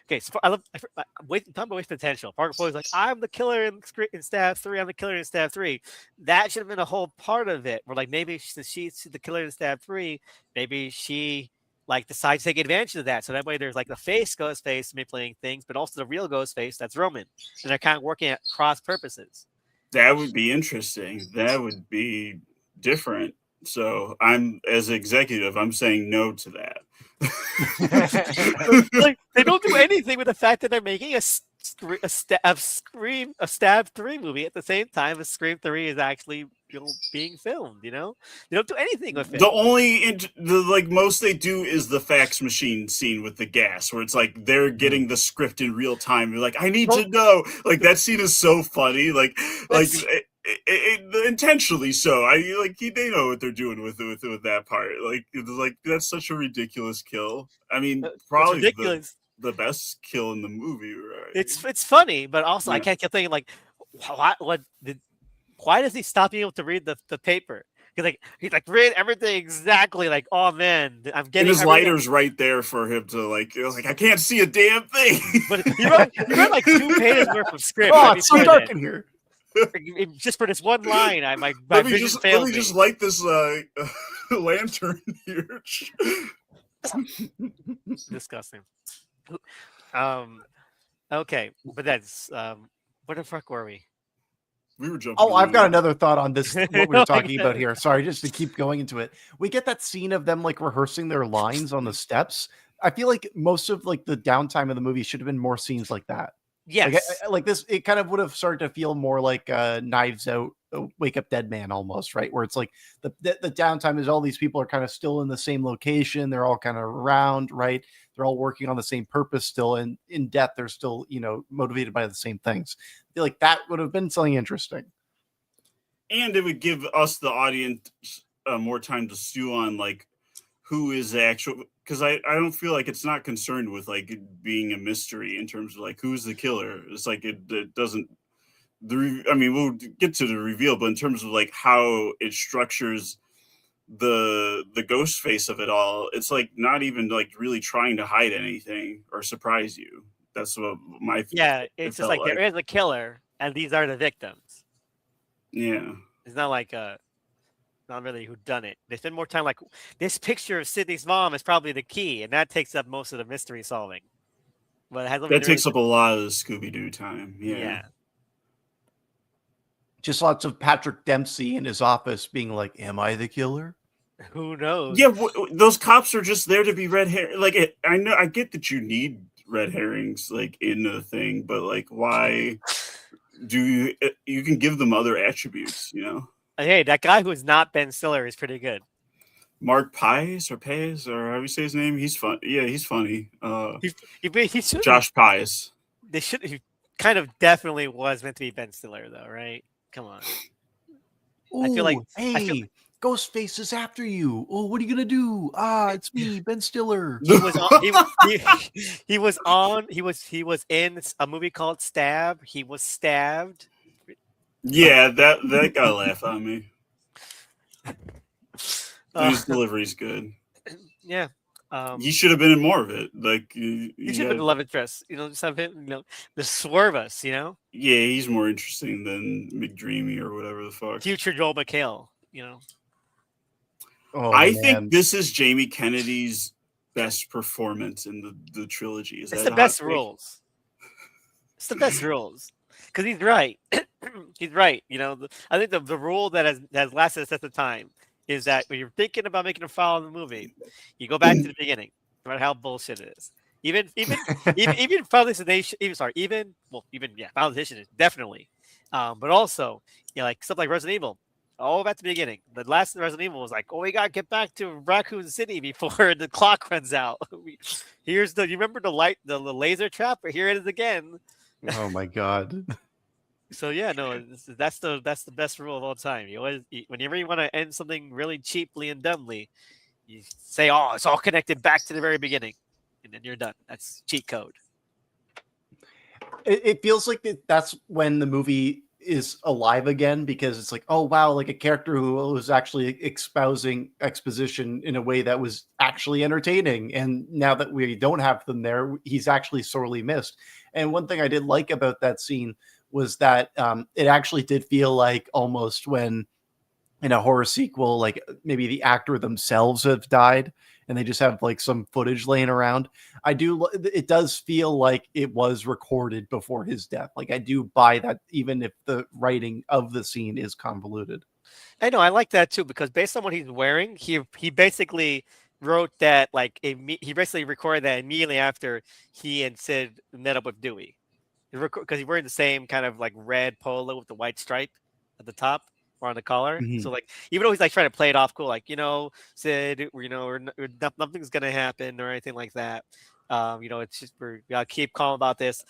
okay. So talking about waste potential. Parker Posey's like I'm the killer in Stab 3. I'm the killer in Stab 3. That should have been a whole part of it. Where like maybe since she's the killer in Stab 3, maybe she like decides to take advantage of that. So that way there's like the face Ghostface manipulating things, but also the real Ghostface that's Roman, and they're kind of working at cross purposes. That would be interesting. That would be different. So I'm as executive, I'm saying no to that. Like they don't do anything with the fact that they're making a Stab 3 movie at the same time as Scream 3 is actually being filmed. They don't do anything with it. The only most they do is the fax machine scene with the gas, where it's like they're getting the script in real time. They're like, I need to know. Like that scene is so funny. Intentionally so. They know what they're doing with that part. Like that's such a ridiculous kill. I mean, probably the best kill in the movie, right? It's funny, but also I can't keep thinking like, why does he stop being able to read the paper? He's like read everything exactly. Like, oh man, I'm getting. And his lighter's right there for him to like I can't see a damn thing. But he wrote like 2 pages worth of script. Oh, it's so dark in here. Just for this one line, my let me vision failed me. just light this lantern here. Disgusting. Okay, but that's where the fuck were we? We were jumping. Oh, I've got another thought on this. What we were talking about here. Sorry, just to keep going into it. We get that scene of them like rehearsing their lines on the steps. I feel like most of like the downtime of the movie should have been more scenes like that. Yes, like this, it kind of would have started to feel more like Knives Out, Wake Up Dead Man almost, right? Where it's like the downtime is all these people are kind of still in the same location, they're all kind of around, right? They're all working on the same purpose still, and in death they're still motivated by the same things. I feel like that would have been something interesting, and it would give us the audience more time to stew on like who is the actual. Because I don't feel like it's not concerned with like it being a mystery in terms of like who's the killer. It's like it doesn't. I mean, we'll get to the reveal, but in terms of like how it structures the ghost face of it all, it's like not even like really trying to hide anything or surprise you. That's what it's just like there is a killer and these are the victims. Yeah, it's not like not really who done it. They spend more time like this picture of Sydney's mom is probably the key, and that takes up most of the mystery solving. But it hasn't That been really. takes up a lot of the Scooby Doo time. Yeah. Yeah. Just lots of Patrick Dempsey in his office being like, "Am I the killer?" Who knows? Yeah, those cops are just there to be red hair. Like, I know, I get that you need red herrings like in the thing, but like, why do you can give them other attributes? You know, Hey, that guy who is not Ben Stiller is pretty good. Mark Pies or how do you say his name? He's fun. Yeah, he's funny. He should. Josh Pies. They should. He kind of definitely was meant to be Ben Stiller, though, right? Come on. Ooh, I feel like hey, Ghostface is after you. Oh, what are you gonna do? Ah, it's me, Ben Stiller. he was on. He was on. He was in a movie called Stab. He was stabbed. Yeah, that got a laugh on me. His delivery's good. Yeah. He should have been in more of it. Like he should have been the love interest. Just have him. Just swerve us. Yeah, he's more interesting than McDreamy or whatever the fuck. Future Joel McHale. Oh, I man. think this is Jamie Kennedy's best performance in the trilogy. Is It's that the best rules. It's the best rules because he's right. He's right. I think the rule that has lasted us at the time is that when you're thinking about making a follow the movie, you go back to the beginning, no matter how bullshit it is. Even Final Destination, Final Destination is definitely, but also like stuff like Resident Evil. All back to the beginning. The last Resident Evil was like, oh, we gotta get back to Raccoon City before the clock runs out. You remember the laser trap? Here it is again. Oh my god. So yeah, no, that's the best rule of all time. Whenever you want to end something really cheaply and dumbly, you say, "Oh, it's all connected back to the very beginning," and then you're done. That's cheat code. It feels like that's when the movie is alive again, because it's like, oh wow, like a character who was actually exposing exposition in a way that was actually entertaining, and now that we don't have them there, he's actually sorely missed. And one thing I did like about that scene was that it actually did feel like almost when in a horror sequel, like maybe the actor themselves have died and they just have like some footage laying around. It does feel like it was recorded before his death. Like I do buy that, even if the writing of the scene is convoluted. I know, I like that too, because based on what he's wearing, he basically wrote that he basically recorded that immediately after he and Sid met up with Dewey. Because he's wearing the same kind of like red polo with the white stripe at the top or on the collar. Mhm. So like, even though he's like trying to play it off cool, like, Sid, nothing's gonna happen or anything like that. It's just we gotta keep calm about this.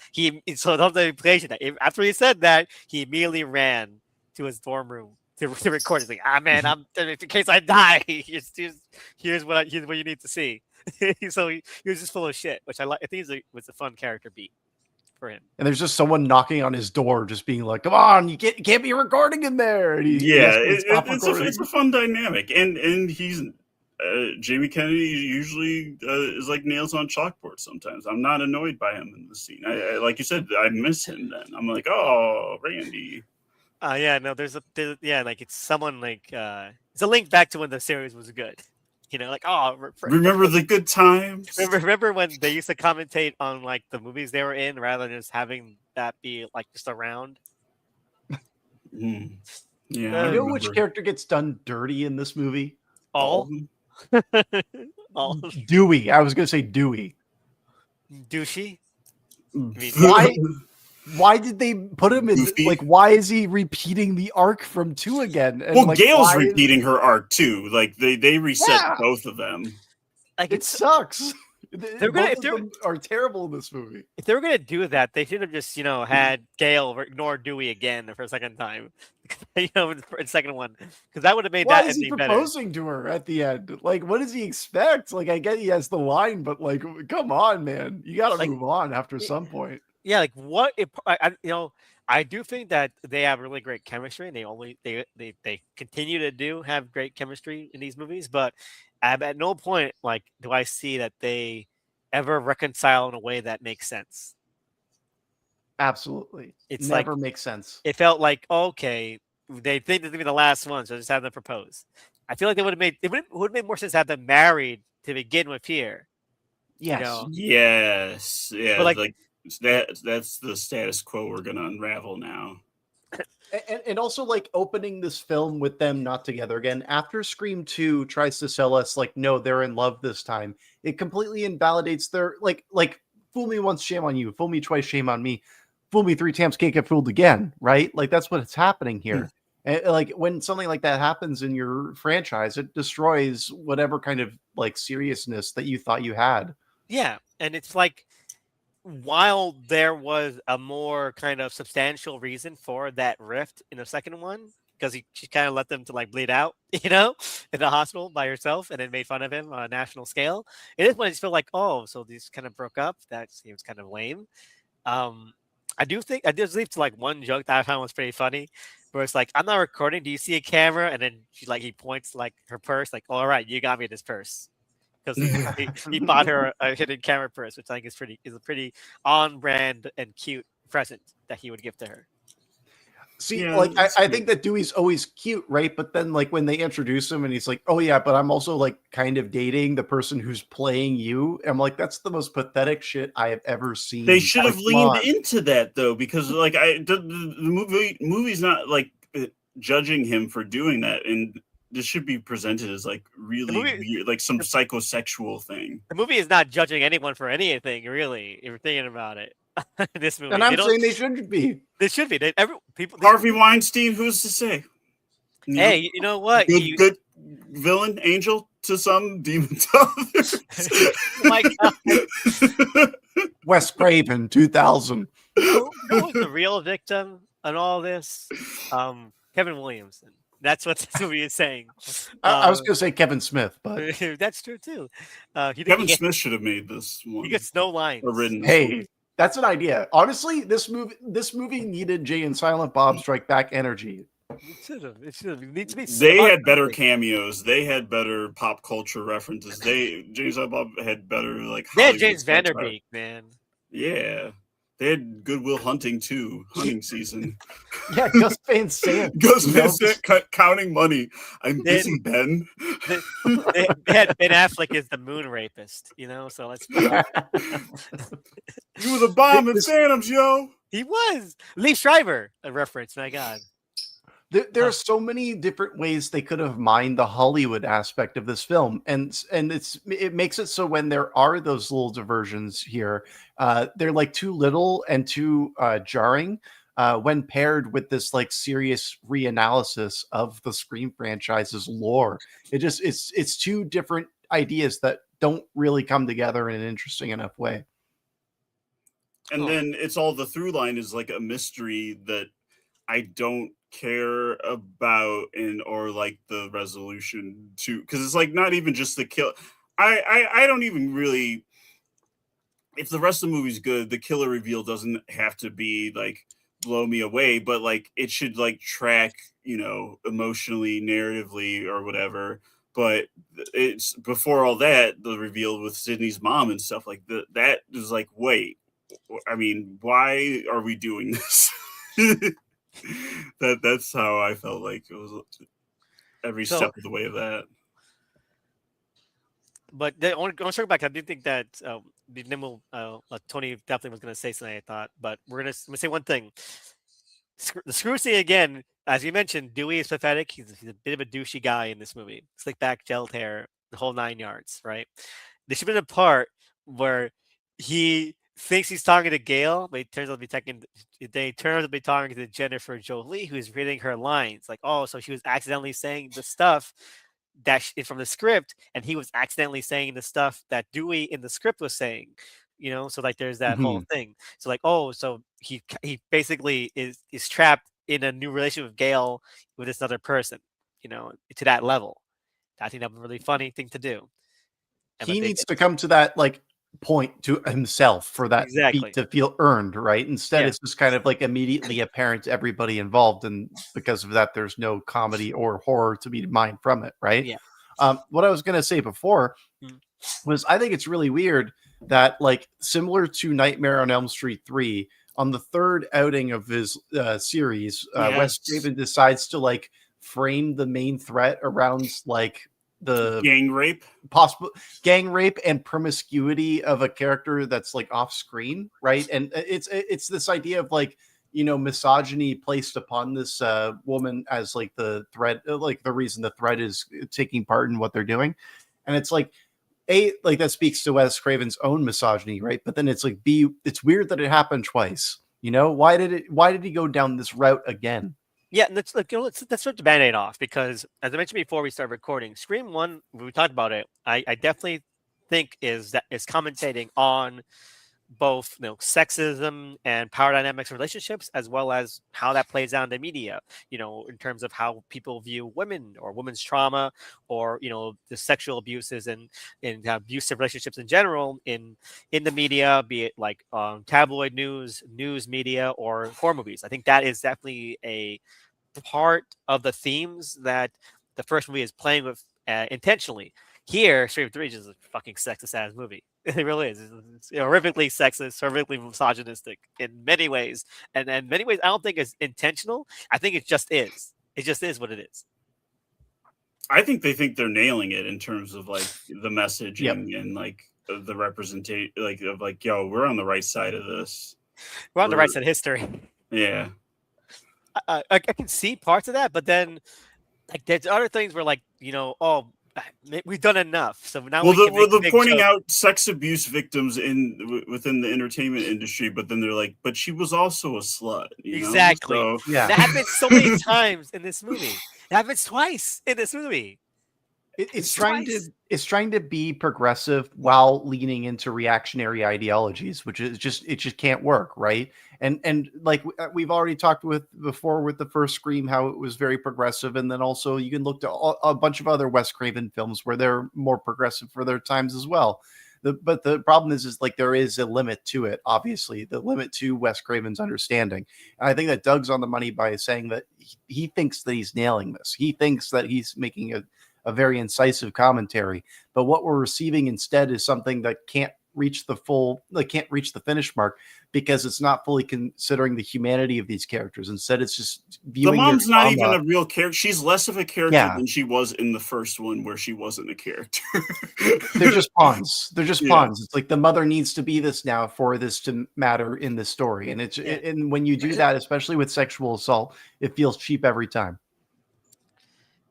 So the implication that after he said that, he immediately ran to his dorm room to record. He's like, man, in case I die, here's what you need to see. So he was just full of shit, which I like. I think was a fun character beat for him. And there's just someone knocking on his door, just being like, "Come on, you can't be recording in there." And it's a fun dynamic, and he's Jamie Kennedy usually is like nails on chalkboard. Sometimes I'm not annoyed by him in the scene. I like you said, I miss him. Then I'm like, oh, Randy. Like it's someone like it's a link back to when the series was good. Remember the good times. Remember when they used to commentate on like the movies they were in rather than just having that be like just around. Yeah, you know which character gets done dirty in this movie? All. Dewey. I was gonna say Dewey. Douchey. Why did they put him in? Goofy. Like, why is he repeating the arc from 2 again? And, well, Gail's repeating her arc too. Like they reset both of them. Like it sucks. Both of them are terrible in this movie. If they were gonna do that, they should have just had Gail ignore Dewey again for a second time. In the second one, because that would have made Why that is he ending proposing better. to her at the end? Like, what does he expect? Like, I get he has the line, but like, come on, man, you got to move on after some point. Yeah, like what if I do think that they have really great chemistry, and they continue to have great chemistry in these movies, but at no point do I see that they ever reconcile in a way that makes sense. Absolutely, it never makes sense. It felt like, okay, they think this is gonna be the last one, so just have them propose. I feel like they would have made more sense to have them married to begin with here. You Yes. know, Yes, but yeah, like like that's the status quo we're gonna unravel now. And also like opening this film with them not together again after Scream 2 tries to sell us like no, they're in love this time. It completely invalidates their like fool me once, shame on you. Fool me twice, shame on me. Fool me three times, can't get fooled again, right? Like that's what's happening here. And like when something like that happens in your franchise, it destroys whatever kind of like seriousness that you thought you had. yeah, and it's like while there was a more kind of substantial reason for that rift in the second one, because she kind of let them to like bleed out, in the hospital by herself, and then made fun of him on a national scale. It is when I just feel like, oh, so these kind of broke up. That seems kind of lame. Um, I do think I did leave to like one joke that I found was pretty funny, where it's like, "I'm not recording. Do you see a camera?" And then he points like her purse, like, "All right, you got me this purse." Because he bought her a hidden camera purse, which I think is a pretty on brand and cute present that he would give to her. See, Yeah, like that's I cute. think that Dewey's always cute, right? But then like when they introduce him and he's like, "Oh yeah, but I'm also like kind of dating the person who's playing you." I'm like, that's the most pathetic shit I have ever seen. They should Like, have come leaned on. into that though, because like the movie's not like judging him for doing that, and this should be presented as like The really movie, weird, like some the, psychosexual thing. the movie is not judging anyone for anything, really. If you're thinking about it, this And movie, I'm saying they shouldn't be. they should be. Harvey Weinstein, who's to say? You know, Hey, you know what? good villain, angel to some, demon to others. Oh my God. Wes Craven, 2000. Who was the real victim in all this? Kevin Williamson. That's what this movie is saying. I was going to say Kevin Smith, but That's true too. Kevin Smith should have made this one. He gets no lines. Or written this hey, one. that's an idea. Honestly, this movie needed Jay and Silent Bob Strike Back energy. It should have. It should have. It needs to be. They about had better something. cameos. They had better pop culture references. James and Bob had better like. They had Hollywood James satire. Vanderbeek, man. Yeah, they had Goodwill Hunting too. Hunting season. Yeah, Gus Van Sant. Gus you Van know, Sant counting money. I'm They- busy, Ben. They had Ben Affleck as the moon rapist, so let's. You were the bomb in This- Phantoms, yo. He was Lee Schreiber, a reference. My God. There are so many different ways they could have mined the Hollywood aspect of this film, and it makes it so when there are those little diversions here, they're like too little and too jarring when paired with this like serious reanalysis of the Scream franchise's lore. It's two different ideas that don't really come together in an interesting enough way. And then it's all the through line is like a mystery that I don't care about or like the resolution to, because it's like not even just the kill. I don't even really, if the rest of the movie's good, the killer reveal doesn't have to be like blow me away, but like it should like track, emotionally, narratively or whatever. But it's before all that, the reveal with Sydney's mom and stuff like that is like, wait, I mean, why are we doing this? That's how I felt like it was every step of the way of that. But I want to circle back. I do think that Tony definitely was going to say something. I thought, but I'm going to say one thing. The screw scene again, as you mentioned, Dewey is pathetic. He's a bit of a douchey guy in this movie. Slick back, gelled hair, the whole 9 yards, right? There should have been a part where he thinks he's talking to Gail, but he turns out to be talking to Jennifer Jolie, who's reading her lines. Like, oh, so she was accidentally saying the stuff that is from the script, and he was accidentally saying the stuff that Dewey in the script was saying. So like there's that whole thing. So like, oh, so he basically is trapped in a new relationship with Gail with this other person, to that level. I think that was a really funny thing to do. He needs to come to that like point to himself for that Exactly. beat to feel earned, right? Instead, it's just kind of like immediately apparent to everybody involved, and because of that, there's no comedy or horror to be mined from it, right? Yeah. What I was gonna say before was I think it's really weird that like similar to Nightmare on Elm Street 3, on the third outing of his series, Wes Yes. Craven decides to like frame the main threat around like the Gang rape. possible gang rape and promiscuity of a character that's like off screen, right? And it's this idea of like, you know, misogyny placed upon this woman as like the threat, like the reason the threat is taking part in what they're doing. And it's like, like that speaks to Wes Craven's own misogyny, right? But then it's like, it's weird that it happened twice. You know, why did he go down this route again? Yeah, and let's rip the Band-Aid off, because as I mentioned before we started recording, Scream 1, when we talked about it, I definitely think is commentating on both, you know, sexism and power dynamics in relationships, as well as how that plays out in the media, you know, in terms of how people view women or women's trauma, or, you know, the sexual abuses and abusive relationships in general in the media, be it like tabloid news media, or horror movies. I think that is definitely a part of the themes that the first movie is playing with intentionally. Here, Scream 3 is just a fucking sexist ass movie. It really is. It's horrifically sexist, horrifically misogynistic in many ways. And in many ways, I don't think it's intentional. I think it just is. It just is what it is. I think they think they're nailing it in terms of like the messaging Yep. and like the representation, like of like, yo, we're on the right side of this. We're on the right side of history. Yeah. I can see parts of that, but then like there's other things where, like, you know, oh, we've done enough, so now Well, we can make the big pointing jokes. out sex abuse victims within the entertainment industry, but then they're like, but she was also a slut, you know? Exactly. So, Yeah. That happens so many times in this movie. It happens twice in this movie. It's trying to be progressive while leaning into reactionary ideologies, which is just, it just can't work, right? And like we've already talked with before with the first Scream, how it was very progressive, and then also you can look to a bunch of other Wes Craven films where they're more progressive for their times as well. But the problem is like there is a limit to it. Obviously, the limit to Wes Craven's understanding. And I think that Doug's on the money by saying that he thinks that he's nailing this. He thinks that he's making a very incisive commentary, but what we're receiving instead is something that can't reach the finish mark, because it's not fully considering the humanity of these characters. Instead, it's just the viewing mom's their not trauma. even a real character. She's less of a character Yeah. than she was in the first one, where she wasn't a character. They're just pawns. They're just Yeah. pawns. It's like the mother needs to be this now for this to matter in this story. And and when you do that, especially with sexual assault, it feels cheap every time.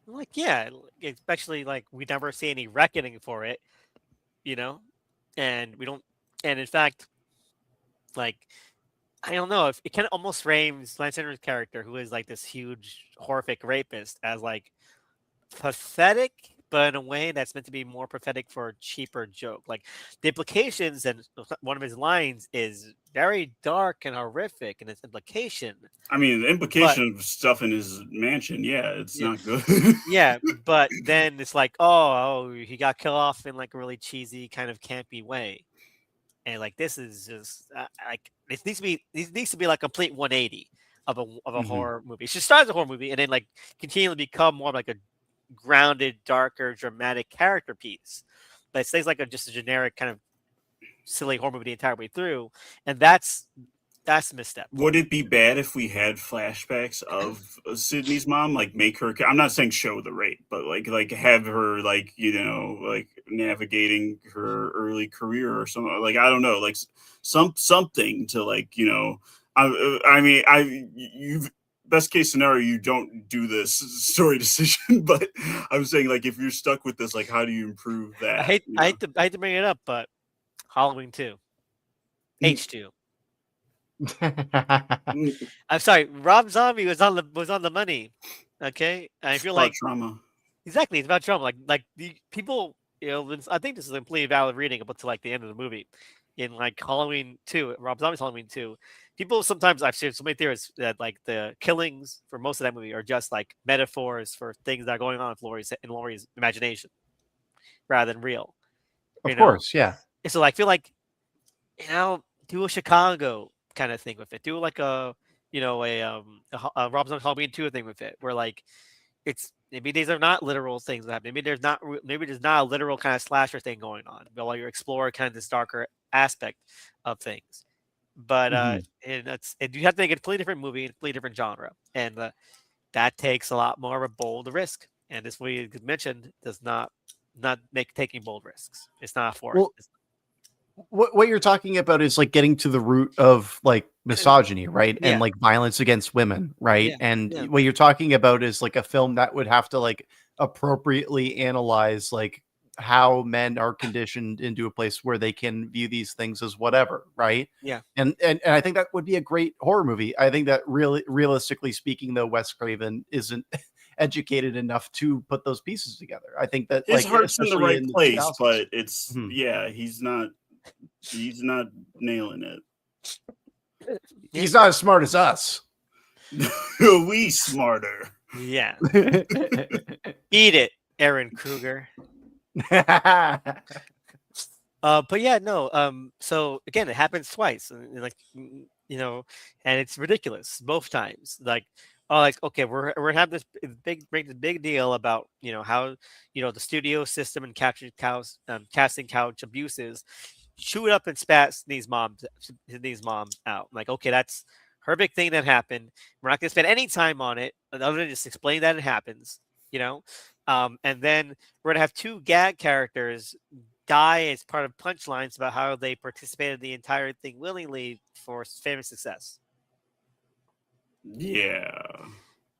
Like, yeah, especially like we never see any reckoning for it, you know, and we don't. And in fact, like, I don't know, if it kind of almost frames Lance Henrik's character, who is like this huge horrific rapist, as like pathetic, but in a way that's meant to be more pathetic for a cheaper joke. Like the implications, and one of his lines is very dark and horrific in its implication. I mean, the implication of stuff in his mansion, it's not good. Yeah, but then it's like, oh, he got killed off in like a really cheesy kind of campy way, and like this is just like this needs to be like complete 180 of a horror movie. It should start as a horror movie and then like continually become more like a grounded, darker, dramatic character piece. But it stays like just a generic kind of silly horror movie the entire way through, and that's a misstep. Would it be bad if we had flashbacks of Sydney's mom, like make her? I'm not saying show the rape, but like have her like, you know, like navigating her early career or something. Like, I don't know, like something to like, you know. I mean, you've best case scenario, you don't do this story decision, but I'm saying like if you're stuck with this, like how do you improve that? I hate to bring it up, but Halloween 2, H2. I'm sorry, Rob Zombie was on the money. Okay, and I feel like trauma. Exactly, it's about trauma. Like the people, you know, I think this is a completely valid reading up to like the end of the movie. In like Halloween 2, Rob Zombie's Halloween 2, people sometimes, I've seen so many theories that like the killings for most of that movie are just like metaphors for things that are going on in Laurie's imagination rather than real. Of course, yeah. And so I feel like, you know, do a Chicago kind of thing with it. Do like a Rob Zombie's Halloween 2 thing with it, where like it's maybe these are not literal things that happen. Maybe there's not a literal kind of slasher thing going on, but while you explore kind of this darker aspect of things. but Mhm. and you have to make a completely different movie, a completely different genre, and that takes a lot more of a bold risk. And this movie, you mentioned, does not make taking bold risks. It's not for it. Well, what you're talking about is like getting to the root of like misogyny, right? And Yeah, like violence against women, right? yeah, And yeah, what you're talking about is like a film that would have to like appropriately analyze like how men are conditioned into a place where they can view these things as whatever, right? yeah. And I think that would be a great horror movie. I think that really realistically speaking though, Wes Craven isn't educated enough to put those pieces together. I think that His like heart's in the especially right in the place, 2000s. but it's Mhm. yeah, he's not nailing it. Yeah. He's not as smart as us. We smarter. Yeah. Eat it, Aaron Kruger. But yeah, no. So again, it happens twice, and like and it's ridiculous both times. Like, oh, like okay, we're having this make this big deal about how the studio system and casting couch abuses, shoot up and spat these moms out. Like, okay, that's her big thing that happened. We're not gonna spend any time on it other than just explain that it happens. You know, and then we're gonna have two gag characters die as part of punchlines about how they participated in the entire thing willingly for famous success. Yeah.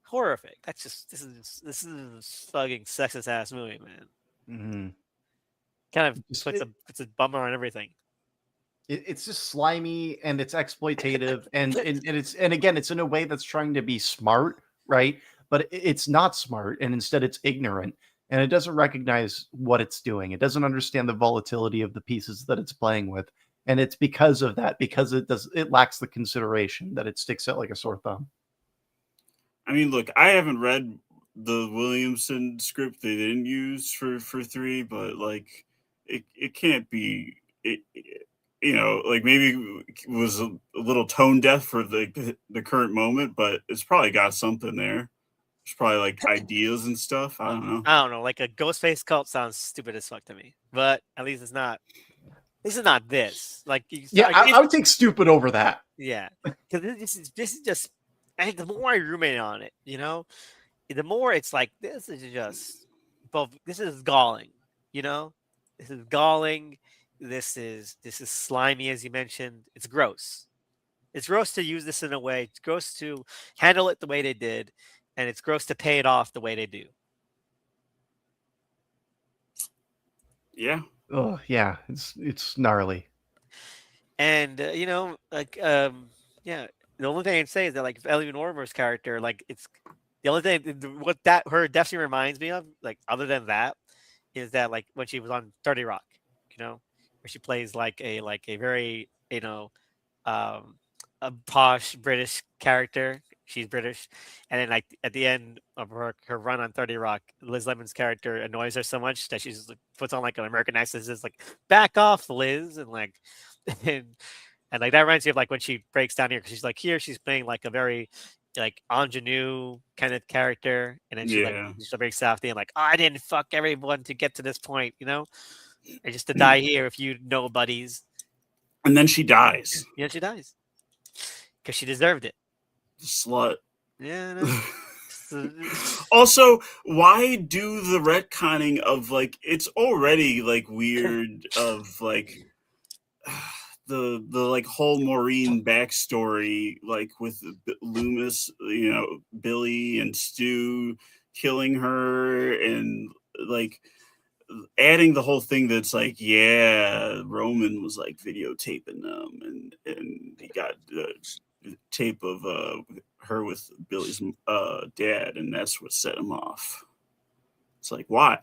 Horrific. That's just this is a fucking sexist ass movie, man. Mhm. Kind of Just- puts a bummer on everything. it's just slimy and it's exploitative and again it's in a way that's trying to be smart, right? But it's not smart and instead it's ignorant and it doesn't recognize what it's doing. It doesn't understand the volatility of the pieces that it's playing with. And it's because of that, because it lacks the consideration that it sticks out like a sore thumb. I mean, look, I haven't read the Williamson script they didn't use for three, but like, it can't be like maybe it was a little tone deaf for the current moment, but it's probably got something there. There's probably like ideas and stuff. I don't know. I don't know, like a Ghostface cult sounds stupid as fuck to me, but at least it's not. This is not this. Like, Yeah, I would take stupid over that. yeah, because this is just. And the more I ruminate on it, the more it's like this is just both. This is galling, you know. This is galling. This is slimy, as you mentioned. It's gross. It's gross to use this in a way. It's gross to handle it the way they did, and it's gross to pay it off the way they do. Yeah. Oh yeah, it's gnarly. And yeah. The only thing I'd say is that like Ellie Normer's character, like it's the only thing what that her definitely reminds me of, like other than that, is that like when she was on 30 Rock, where she plays like a very um a posh British character. She's British, and then like at the end of her run on 30 Rock, Liz Lemon's character annoys her so much that she's like, puts on like an American accent, says like "back off, Liz," and like and like that reminds me of like when she breaks down here because she's like here she's playing like a very like ingenue kind of character, and then Yeah. she's very softy and like I didn't fuck everyone to get to this point, and just to die here if you know buddies. And then she dies. Yeah, she dies because she deserved it. Slut. Yeah. No. Also, why do the retconning of like it's already like weird of like the like whole Maureen backstory, like with Loomis, Billy and Stu killing her, and like adding the whole thing that's like, yeah, Roman was like videotaping them, and he got the tape of her with Billy's dad, and that's what set him off. It's like, why?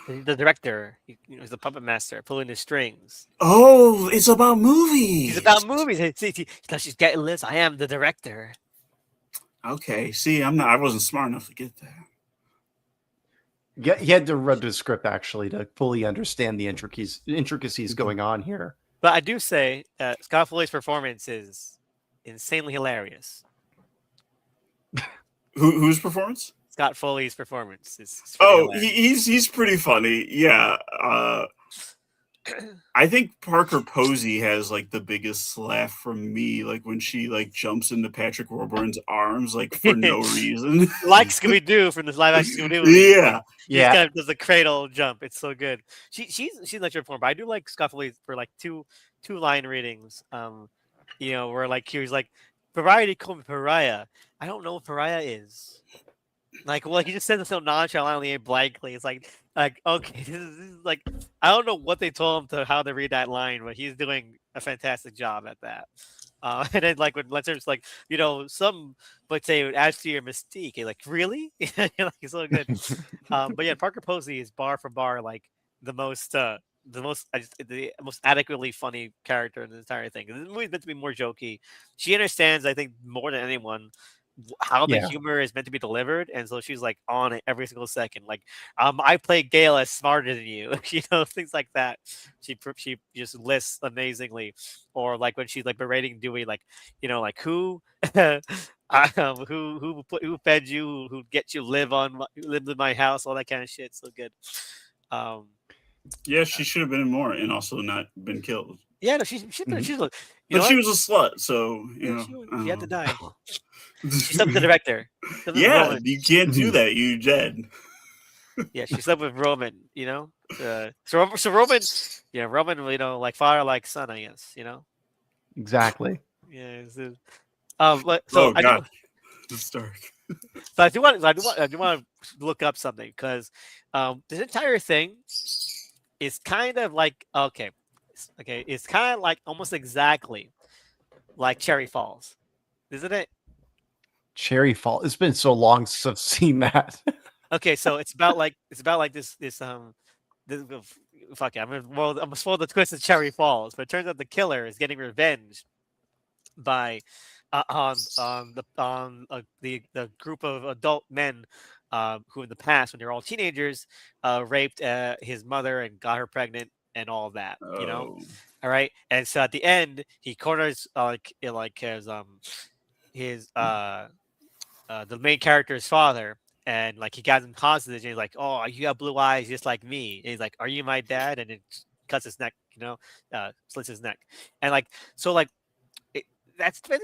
The director, he's the puppet master pulling the strings. Oh, it's about movies. He's about movies. See, she's getting Liz. I am the director. Okay, see, I wasn't smart enough to get that. Yeah, he had to read the script actually to fully understand the intricacies going on here. But I do say Scott Foley's performance is insanely hilarious. Whose performance? Scott Foley's performance is. Oh, he's pretty funny. Yeah. I think Parker Posey has like the biggest laugh from me, like when she like jumps into Patrick Warburton's arms like for no reason. Like Scooby Doo from this live action Scooby Doo movie. Yeah, He just Yeah. kind of does the cradle jump. It's so good. She's not your form, but I do like Scuffley for like two line readings. Where like he was like, "Variety called me pariah." I don't know what pariah is. Like, well, he just said it so nonchalantly and blankly. It's like okay, this is like I don't know what they told him to how to read that line, but he's doing a fantastic job at that. And then like when Lester's like, some would say it would add to your mystique. You're like, really? Like, it's so good. But yeah, Parker Posey is bar for bar like the most the most adequately funny character in the entire thing. This movie's meant to be more jokey. She understands, I think, more than anyone how the Yeah. humor is meant to be delivered, and so she's like on it every single second. Like, I play Gale as smarter than you, things like that. She just lists amazingly, or like when she's like berating Dewey, like like who. Who fed you? Who get you live in my house? All that kind of shit. So good. yeah, she should have been in more and also not been killed. Yeah, no, she's look. But she was a slut, so She had to die. know. She slept with the director. She slept with Yeah, Roman. you can't do that. You dead. Yeah, she slept with Roman. So Roman, Roman, like father, like son, I guess. Exactly. Yeah. Oh god, it's dark. So I do want to look up something because this entire thing is kind of like okay, it's kind of like almost exactly like Cherry Falls, isn't it? Cherry Fall. It's been so long since I've seen that. Okay, so it's about like this fuck it, I'm gonna spoil the twist of Cherry Falls, but it turns out the killer is getting revenge by the group of adult men who in the past, when they were all teenagers, raped his mother and got her pregnant and all that. Oh. All right, and so at the end he corners his the main character's father, and like he got him hostage, and he's like, "Oh, you got blue eyes just like me." And he's like, "Are you my dad?" And it cuts his neck, slits his neck, and like so like that's kind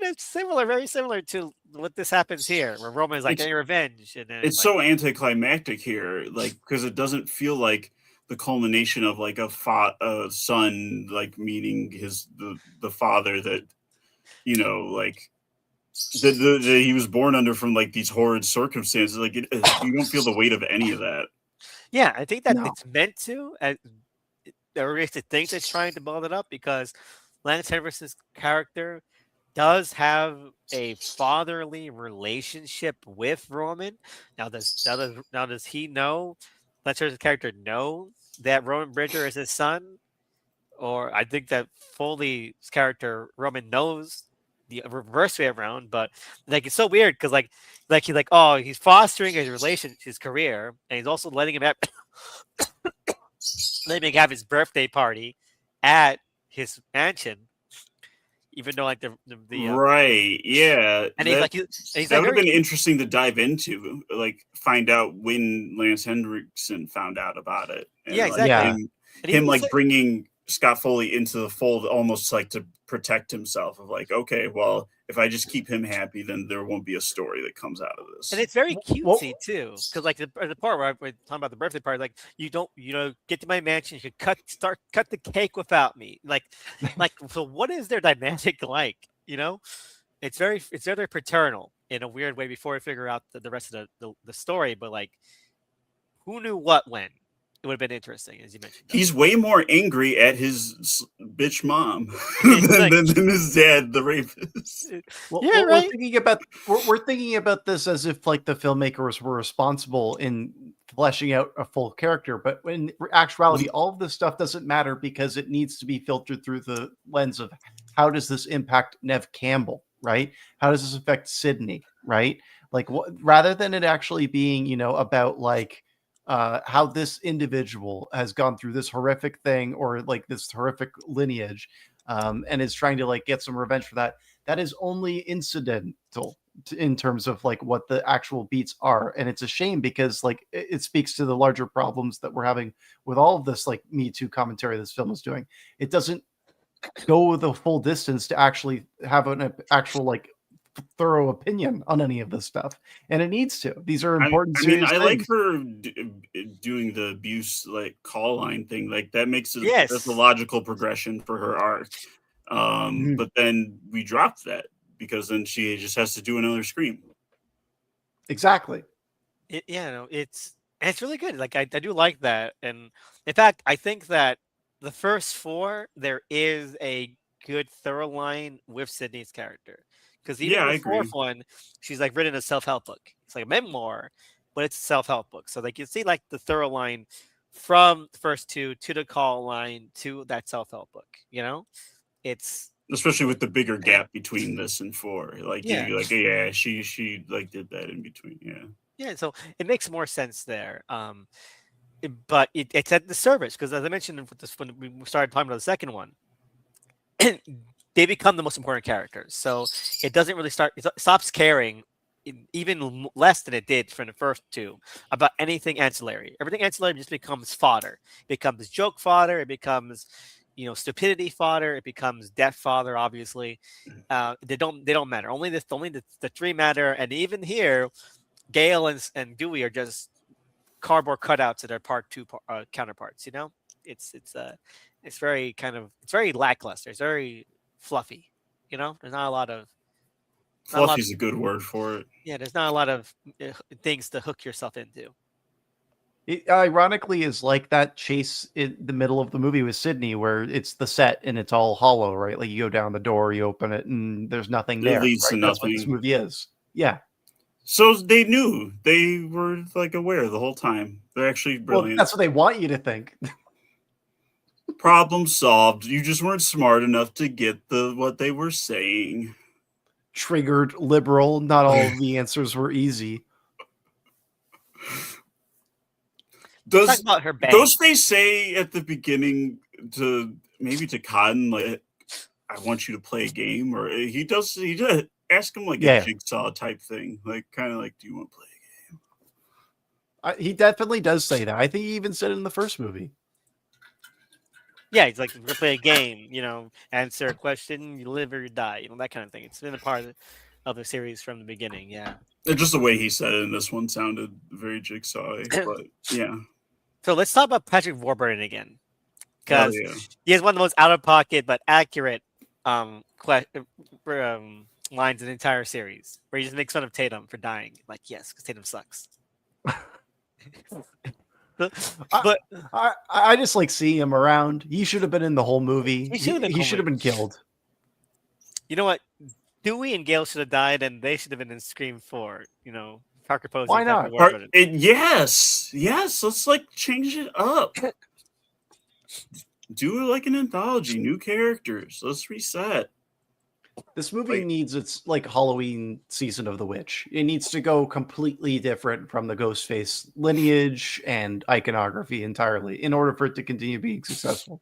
of similar, very similar to what this happens here, where Roman is like getting revenge, and then it's so anticlimactic here, like because it doesn't feel like the culmination of like a son like meeting the father that like that he was born under from like these horrid circumstances. Like you don't feel the weight of any of that. Yeah, I think that No. it's meant to, or at least it thinks it's trying to build it up because Lance Henderson's character does have a fatherly relationship with Roman. Now does he know? Lance Henderson's character know that Roman Bridger is his son, or I think that Foley's character Roman knows the reverse way around. But like it's so weird because like he's like, oh, he's fostering his career, and he's also letting him have his birthday party at his mansion, even though like the right, yeah, and he's like that would have been interesting to dive into, like find out when Lance Henriksen found out about it. And, yeah, like, exactly. him like bringing Scott Foley into the fold almost like to protect himself of like, okay, well, if I just keep him happy, then there won't be a story that comes out of this. And it's very cutesy too, because like the part where we're talking about the birthday party, like you don't, get to my mansion, you could cut the cake without me, like so what is their dynamic like? It's very paternal in a weird way before we figure out the rest of the story, but like who knew what when. It would have been interesting, as you mentioned. He's way more angry at his bitch mom than his dad, the rapist. Well, yeah, right. We're thinking about this as if like the filmmakers were responsible in fleshing out a full character, but in actuality, all of this stuff doesn't matter because it needs to be filtered through the lens of how does this impact Nev Campbell, right? How does this affect Sydney, right? Like rather than it actually being, about like how this individual has gone through this horrific thing or like this horrific lineage and is trying to like get some revenge for that. That is only incidental in terms of like what the actual beats are. And it's a shame because like it speaks to the larger problems that we're having with all of this like Me Too commentary this film is doing. It doesn't go the full distance to actually have an actual like thorough opinion on any of this stuff, and it needs to. These are important, I mean, serious I like things. her doing the abuse like call line thing. Like that makes it that's a Yes. logical progression for her arc. Mhm. But then we dropped that because then she just has to do another scream. Exactly. Yeah, no, it's really good. Like I do like that, and in fact, I think that the first four there is a good thorough line with Sydney's character, because even Yeah, I the fourth agree. one, she's like written a self help book. It's like a memoir, but it's a self help book. So like you see like the thorough line from the first two to the call line to that self help book. It's Especially with the bigger gap between this and four. Like yeah. you're like, yeah, she like did that in between. Yeah. Yeah, so it makes more sense there. But it's at the service because, as I mentioned with this, when we started talking about the second one, they become the most important characters. So it doesn't really start. It stops caring, even less than it did from the first two, about anything ancillary. Everything ancillary just becomes fodder. It becomes joke fodder. It becomes, stupidity fodder. It becomes death fodder. Obviously, they don't matter. Only the three matter. And even here, Gale and Dewey are just cardboard cutouts of their part two counterparts. It's very it's very lackluster. It's very fluffy. There's not a lot of Fluffy's a good word for it. yeah. There's not a lot of things to hook yourself into. It ironically is like that chase in the middle of the movie with Sydney, where it's the set and it's all hollow, right? Like you go down the door, you open it, and there's nothing It there, leads to right? That's what this nothing. movie is. Yeah. So they knew. They were like aware the whole time. They're actually Well, brilliant. that's what they want you to think. Problem solved. You just weren't smart enough to get what they were saying. Triggered liberal. Not all of the answers were easy. Let's talk Does about her bang. Ghostface say at the beginning to maybe to Cotton like, "I want you to play a game," or he does ask him like a Yeah. jigsaw type thing, like kind of like, "Do you want to play a game?" He definitely does say that. I think he even said it in the first movie. Yeah, he's like, we're gonna play a game. Answer a question, you live or you die. That kind of thing. It's been a part of the series from the beginning. Yeah. And just the way he said it in this one sounded very jigsaw, but yeah, So let's talk about Patrick Warburton again, hell because yeah. he has one of the most out of pocket but accurate lines in the entire series, where he just makes fun of Tatum for dying. Like, yes, because Tatum sucks. but I just like seeing him around. He should have been in the whole movie. he should have been. He should have been killed. You know what? Dewey and Gale should have died, and they should have been in Scream 4. Parker Posey. Why and Patrick not? Warburton. Yes. Let's like change it up. Do it like an anthology, new characters. Let's reset. This movie needs its like Halloween season of the witch. It needs to go completely different from the Ghostface lineage and iconography entirely in order for it to continue being successful.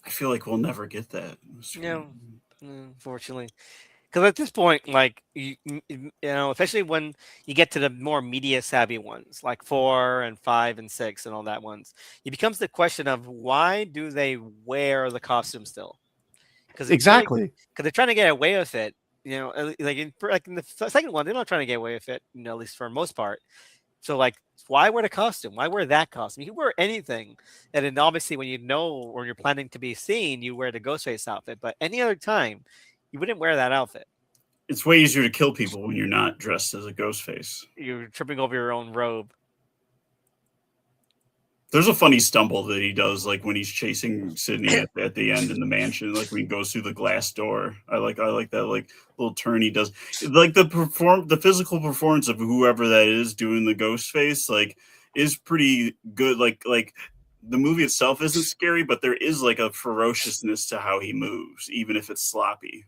I feel like we'll never get that. Unfortunately. Because at this point, like especially when you get to the more media savvy ones, like 4 and 5 and 6 and all that ones, it becomes the question of why do they wear the costume still? Because Exactly. they're trying to get away with it. Like in the second one, they're not trying to get away with it. At least for the most part. So like, why wear the costume? Why wear that costume? You can wear anything, and then obviously when or you're planning to be seen, you wear the Ghostface outfit. But any other time, you wouldn't wear that outfit. It's way easier to kill people when you're not dressed as a ghost face. You're tripping over your own robe. There's a funny stumble that he does, like when he's chasing Sydney at the end in the mansion, like when he goes through the glass door. I like that like little turn he does. Like the physical performance of whoever that is doing the ghost face, like, is pretty good. Like the movie itself isn't scary, but there is like a ferociousness to how he moves, even if it's sloppy.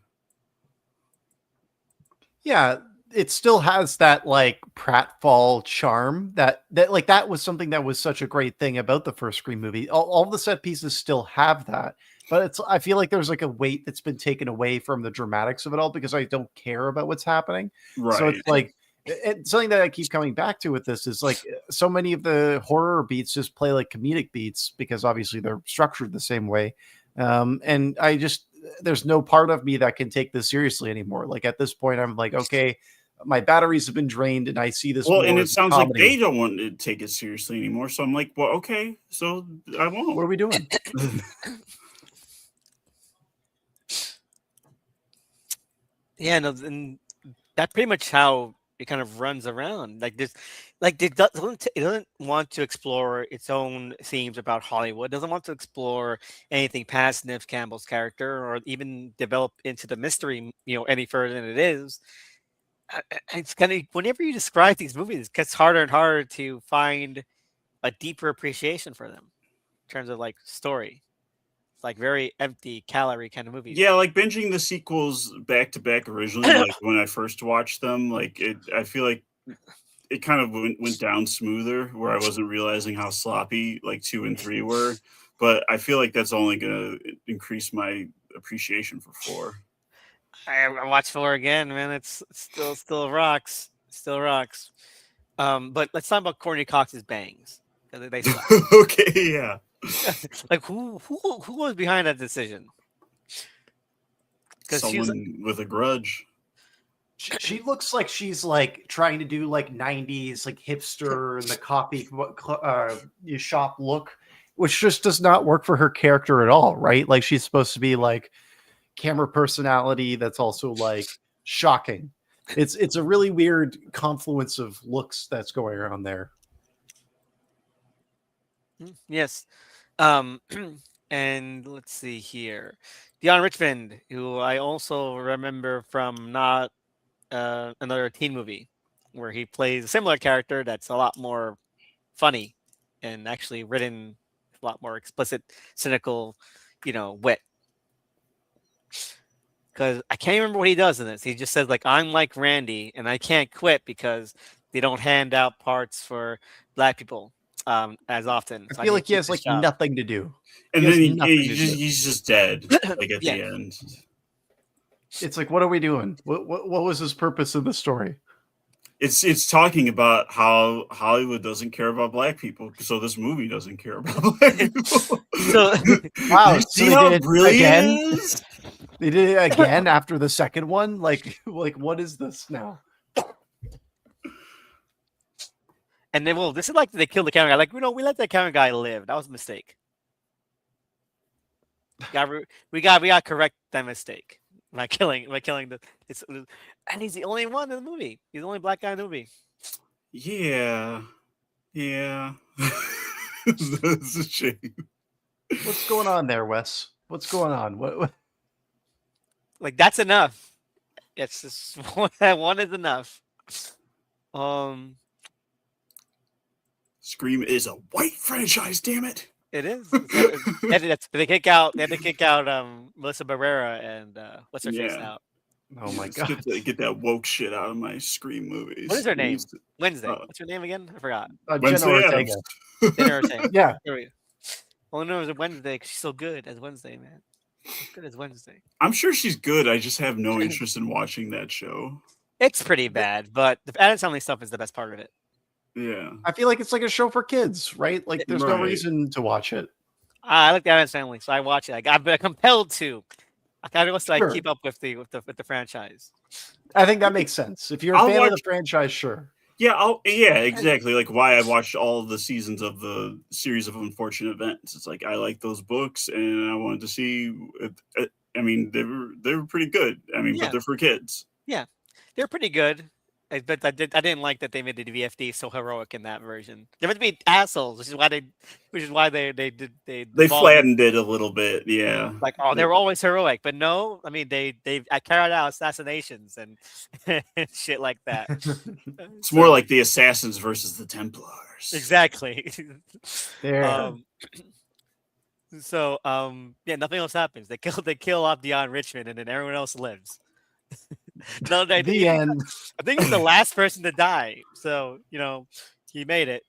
Yeah, it still has that like pratfall charm that like that was something that was such a great thing about the first Scream movie. All the set pieces still have that. but I feel like there's like a weight that's been taken away from the dramatics of it all because I don't care about what's happening. So Right. it's like something that I keep coming back to with this is like so many of the horror beats just play like comedic beats because obviously they're structured the same way. And there's no part of me that can take this seriously anymore. Like at this point, I'm like, okay, my batteries have been drained and I see this Well, more and it as a sounds like comedy. they don't want to take it seriously anymore. So I'm like, well, okay, so I won't. What are we doing? Yeah, no, and that's pretty much how it kind of runs around. Like this, like it doesn't want to explore its own themes about Hollywood. It doesn't want to explore anything past Neve Campbell's character, or even develop into the mystery, any further than it is. It's kind of whenever you describe these movies, it gets harder and harder to find a deeper appreciation for them in terms of like story. It's like very empty calorie kind of movies. Yeah, like binging the sequels back to back originally, like when I first watched them, like I feel like it kind of went down smoother where I wasn't realizing how sloppy like 2 and 3 were. But I feel like that's only gonna increase my appreciation for 4. I watched 4 again, man. It's still rocks. Still rocks. But let's talk about Courtney Cox's bangs. They suck. Okay, yeah. Like who was behind that decision? Because Someone with a grudge. She looks like she's like trying to do like 90s like hipster and the coffee shop look, which just does not work for her character at all, right? Like she's supposed to be like camera personality that's also like shocking. It's a really weird confluence of looks that's going on there. yes. And let's see here. Deion Richmond, who I also remember from not another teen movie where he plays a similar character that's a lot more funny and actually written a lot more explicit, cynical, wit. Because I can't remember what he does in this. He just says like, "I'm like Randy, and I can't quit because they don't hand out parts for Black people as often." So I feel need like to he keep has this like job. nothing to do. And He then has nothing to do. he's just dead like at Yeah. the end. It's like, what are we doing? What was his purpose in the story? It's talking about how Hollywood doesn't care about Black people, so this movie doesn't care about Black people. So Wow, You so see they how did it brilliant again? it is? They did it again after the second one. Like what is this now? and then this is like they killed the camera guy. Like we let that camera guy live. That was a mistake. We got to correct that mistake by killing the. And he's the only one in the movie. He's the only Black guy in the movie. Yeah. That's a shame. What's going on there, Wes? What's going on? What? Like that's enough. It's just one is enough. Scream is a white franchise, damn it. It is. They had to kick out Melissa Barrera and what's her face Yeah. out. Oh my Let's god! Get that woke shit out of my Scream movies. What is her name? Please. Wednesday. What's her name again? I forgot. Jenna Wednesday Ortega. Addams. Dinner Ortega. Yeah, There we go. All I know is Wednesday because she's so good as Wednesday, man. She's good as Wednesday. I'm sure she's good. I just have no interest in watching that show. It's pretty bad, but the Adam Sandler stuff is the best part of it. Yeah. I feel like it's like a show for kids, right? Like there's no Right. reason to watch it. I like the Adam Sandler, so I watch it. I've been compelled to. I kind of wants to Sure. keep up with the franchise. I think that makes sense. If you're a I'll fan of the watch- franchise, sure. Yeah, exactly. Like why I watched all of the seasons of the series of unfortunate events. It's like I like those books, and I wanted to see. I mean, they were pretty good. I mean, Yeah. but they're for kids. They're pretty good. But I didn't like that they made the VFD so heroic in that version. They're meant to be assholes, which is why they devolved. Flattened it a little bit. Yeah. Like, oh, they were always heroic, but no, I mean they carried out assassinations and shit like that. It's more like the Assassins versus the Templars. Exactly. There. Yeah, nothing else happens. They kill off Deion Richmond, and then everyone else lives. No, The end. I think he's the last person to die. So, he made it.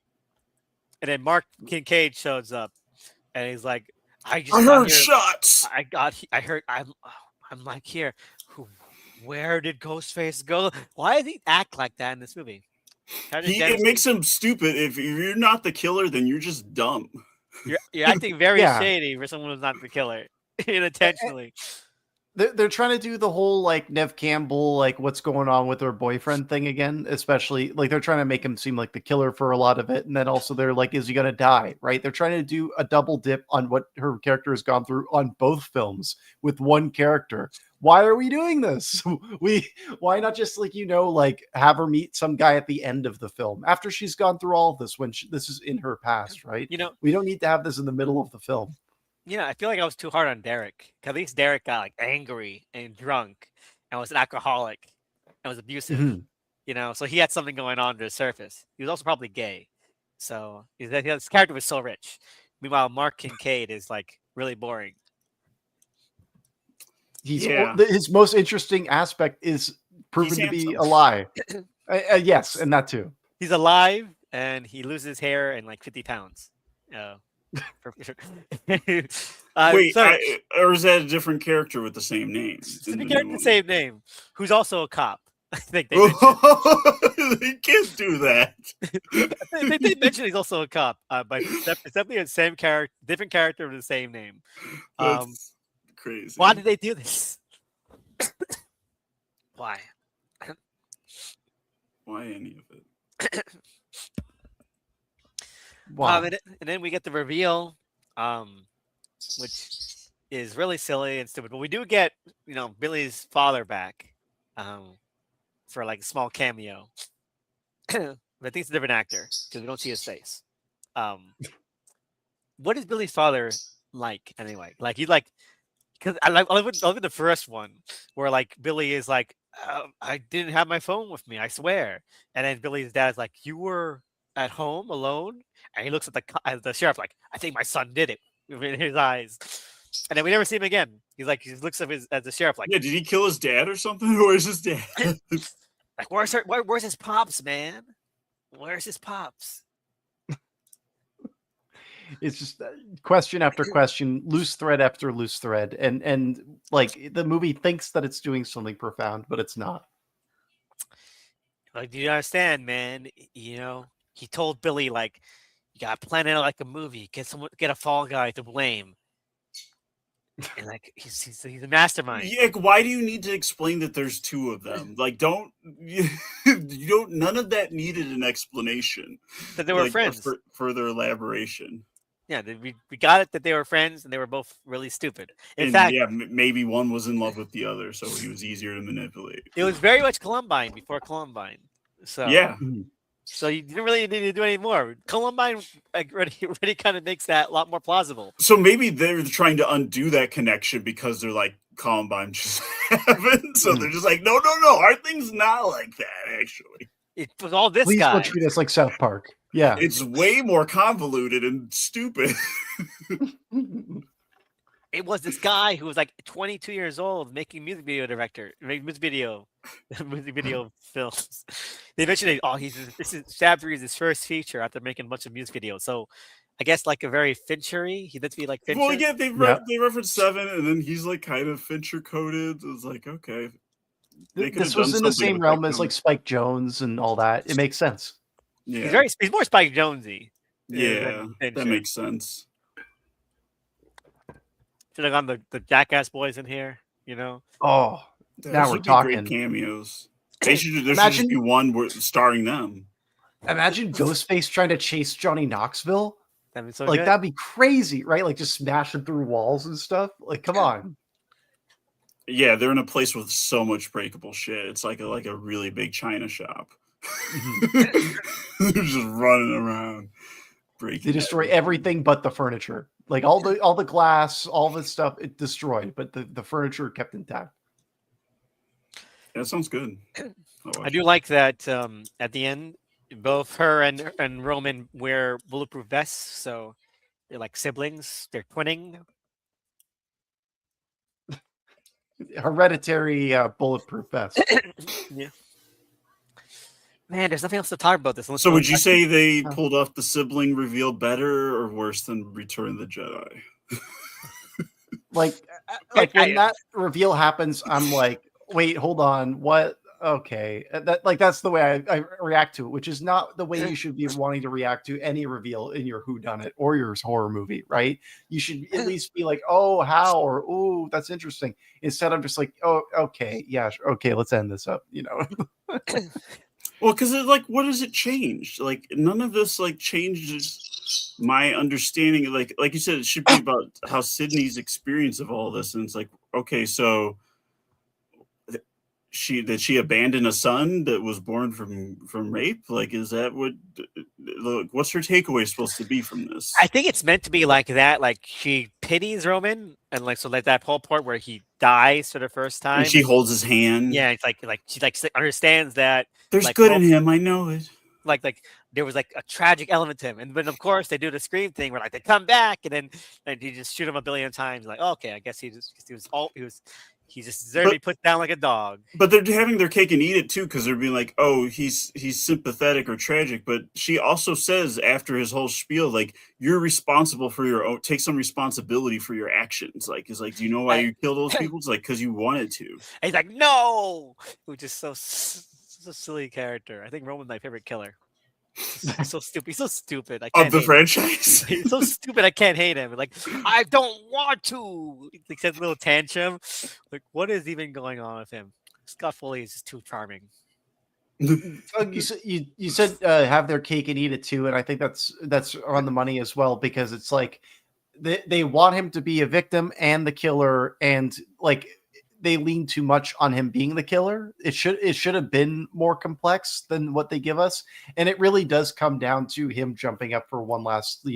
And then Mark Kincaid shows up and he's like, I just I got heard here. shots. I heard. I'm like here. Where did Ghostface go? Why does he act like that in this movie? It makes him stupid. If you're not the killer, then you're just dumb. You're acting very Yeah. shady for someone who's not the killer, unintentionally. They're trying to do the whole like Nev Campbell, like what's going on with her boyfriend thing again, especially like they're trying to make him seem like the killer for a lot of it. And then also they're like, is he going to die? Right. They're trying to do a double dip on what her character has gone through on both films with one character. Why are we doing this? Why not just like, like have her meet some guy at the end of the film after she's gone through all of this when this is in her past, right? We don't need to have this in the middle of the film. I feel like I was too hard on Derek. At least Derek got like angry and drunk and was an alcoholic and was abusive. Mm-hmm. So he had something going on under the surface. He was also probably gay. So his character was so rich. Meanwhile, Mark Kincaid is like really boring. His most interesting aspect is proven to be a lie. Yes, and that too. He's alive and he loses hair and like 50 pounds. Wait, or is that a different character with the same name? Different character, the same name, who's also a cop. I think they they can't do that. they mentioned he's also a cop, but it's definitely the same character, different character with the same name. That's crazy. Why did they do this? Why? Why any of it? Wow. And then we get the reveal, which is really silly and stupid. But we do get, Billy's father back, for like a small cameo. But I think it's a different actor because we don't see his face. What is Billy's father like anyway? Like he's like, because I love the first one where like Billy is like, I didn't have my phone with me, I swear. And then Billy's dad's like, you were at home alone, and he looks at the sheriff like, I think my son did it in his eyes. And then we never see him again. He's like, he looks at the sheriff like, yeah, did he kill his dad or something? Where's his dad? Like, where's his pops, man? Where's his pops? It's just question after question, loose thread after loose thread, and like the movie thinks that it's doing something profound, but it's not. Like, do you understand, man? He told Billy like, you gotta plan it like a movie. Get a fall guy to blame. And like he's a mastermind. Yeah, why do you need to explain that there's two of them? Like, none of that needed an explanation. That they were friends. Further elaboration. Yeah, we got it that they were friends and they were both really stupid. In fact, maybe one was in love with the other, so he was easier to manipulate. It was very much Columbine before Columbine. So yeah. So you didn't really need to do any more. Columbine already kind of makes that a lot more plausible. So maybe they're trying to undo that connection because they're like, Columbine just happened. So they're just like, no, our thing's not like that, actually. It was all this Please guy. don't treat us like South Park. Yeah. It's way more convoluted and stupid. It was this guy who was like 22 years old making music video films. They mentioned Stab 3 is his first feature after making a bunch of music videos. So I guess like a very Finchery. He meant to be like Fincher. Well, yeah, they referenced 7, and then he's like kind of Fincher coded. It was like, okay. This was in the same realm as like Spike Jonze and all that. It makes sense. Yeah. He's more Spike Jonze-y. Yeah, that makes sense. Should have gone the Jackass boys in here, Oh, now we're talking. Great cameos. There should just be one starring them. Imagine Ghostface trying to chase Johnny Knoxville. That'd be so like good. That'd be crazy, right? Like just smashing through walls and stuff. Like, come on. Yeah, they're in a place with so much breakable shit. It's like a really big China shop. They're just running around. They destroy everything but the furniture. Like all the glass, all the stuff, it destroyed, but the furniture kept intact. That sounds good. I do like that at the end, both her and Roman wear bulletproof vests, so they're like siblings. They're twinning. Hereditary bulletproof vest. Yeah. Man, there's nothing else to talk about this. So would you say they pulled off the sibling reveal better or worse than Return of the Jedi? Like when that reveal happens, I'm like, wait, hold on, what? Okay, that's the way I react to it, which is not the way you should be wanting to react to any reveal in your whodunit or your horror movie, right? You should at least be like, oh, how, or oh, that's interesting. Instead, I'm just like, oh, okay, yeah, okay, let's end this up, Well, because like, what does it change? Like, none of this like changes my understanding. Like you said, it should be about how Sydney's experience of all this, and it's like, okay, so she abandon a son that was born from rape? Like, is that what? Look, what's her takeaway supposed to be from this? I think it's meant to be like that. Like she pities Roman, and like so, like that whole part where he dies for the first time, And she holds his hand. Yeah, it's like she like understands that there's like, good in him. I know it. Like there was like a tragic element to him, and then of course they do the Scream thing where like they come back and you just shoot him a billion times. Like, okay, I guess he just deserved to be put down like a dog. But they're having their cake and eat it too, because they're being like, oh, he's sympathetic or tragic. But she also says after his whole spiel, like, you're responsible for your own, take some responsibility for your actions. Like, it's like, do you know why you killed those people? It's like, because you wanted to. And he's like, no, which is so silly character. I think Roman's my favorite killer. He's so stupid. He's so stupid. I can't of the franchise. He's so stupid. I can't hate him. Like, I don't want to. He says a little tantrum. Like, what is even going on with him? Scott Foley is just too charming. You said have their cake and eat it too, and I think that's on the money as well, because it's like they want him to be a victim and the killer, and like they lean too much on him being the killer. It should have been more complex than what they give us. And it really does come down to him jumping up for one last,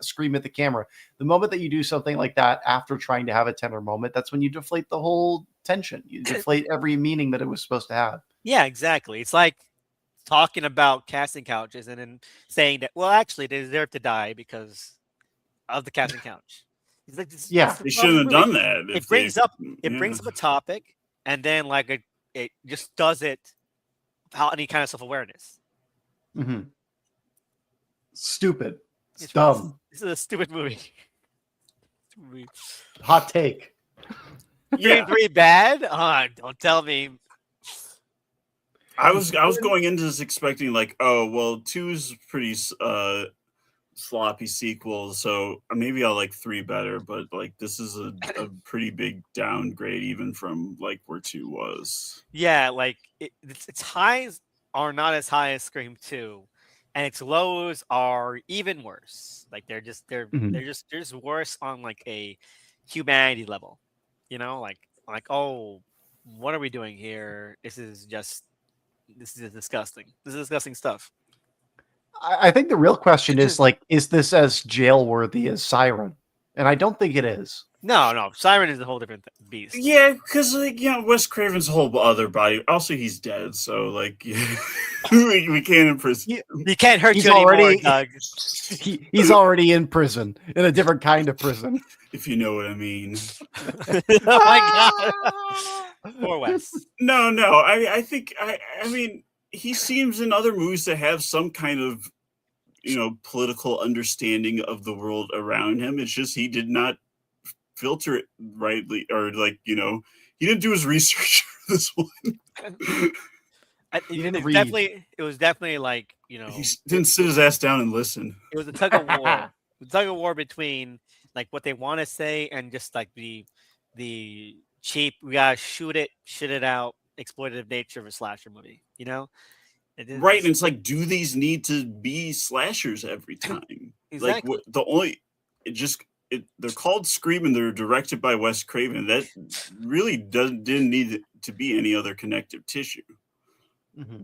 scream at the camera. The moment that you do something like that after trying to have a tender moment, that's when you deflate the whole tension. You deflate every meaning that it was supposed to have. Yeah, exactly. It's like talking about casting couches and then saying that, well, actually they deserve to die because of the casting couch. He's like, they shouldn't have done that. It brings up a topic, and then like it just does it without any kind of self-awareness. Mm-hmm. Stupid. It's dumb. This is a stupid movie. Hot take. Yeah. 3 bad? Don't tell me. I was going into this expecting like, oh well, 2's pretty sloppy sequel, so maybe I'll like 3 better, but like this is a pretty big downgrade even from like where 2 was. Yeah, like its highs are not as high as Scream 2, and its lows are even worse. Like they're just worse on like a humanity level, like oh, what are we doing here? This is disgusting. This is disgusting stuff. I think the real question is like, is this as jail worthy as Siren? And I don't think it is. No, Siren is a whole different beast. Yeah, because like Wes Craven's a whole other body. Also, he's dead, so like we can't imprison. You can't hurt you anymore, Doug. He's already in prison, in a different kind of prison. If you know what I mean. Oh my god. Poor Wes. No. I think I mean, he seems in other movies to have some kind of political understanding of the world around him. It's just he did not filter it rightly, or like he didn't do his research for this one. It was definitely like he didn't sit his ass down and listen. It was a tug of war. Tug of war between like what they want to say and just like the cheap, we gotta shit it out, exploitative nature of a slasher movie. Right, and it's like, do these need to be slashers every time? Exactly. Like they're called Scream and they're directed by Wes Craven. That really didn't need to be any other connective tissue. Mm-hmm.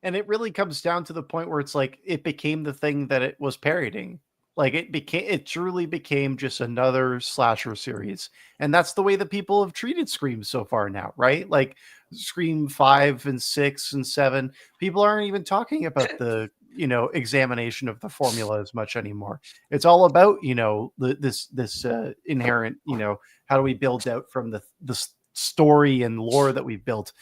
And it really comes down to the point where it's like it became the thing that it was parodying. Like it truly became just another slasher series. And that's the way that people have treated Scream so far now, right? Like Scream 5 and 6 and 7, people aren't even talking about the, examination of the formula as much anymore. It's all about, this inherent, how do we build out from the story and lore that we've built.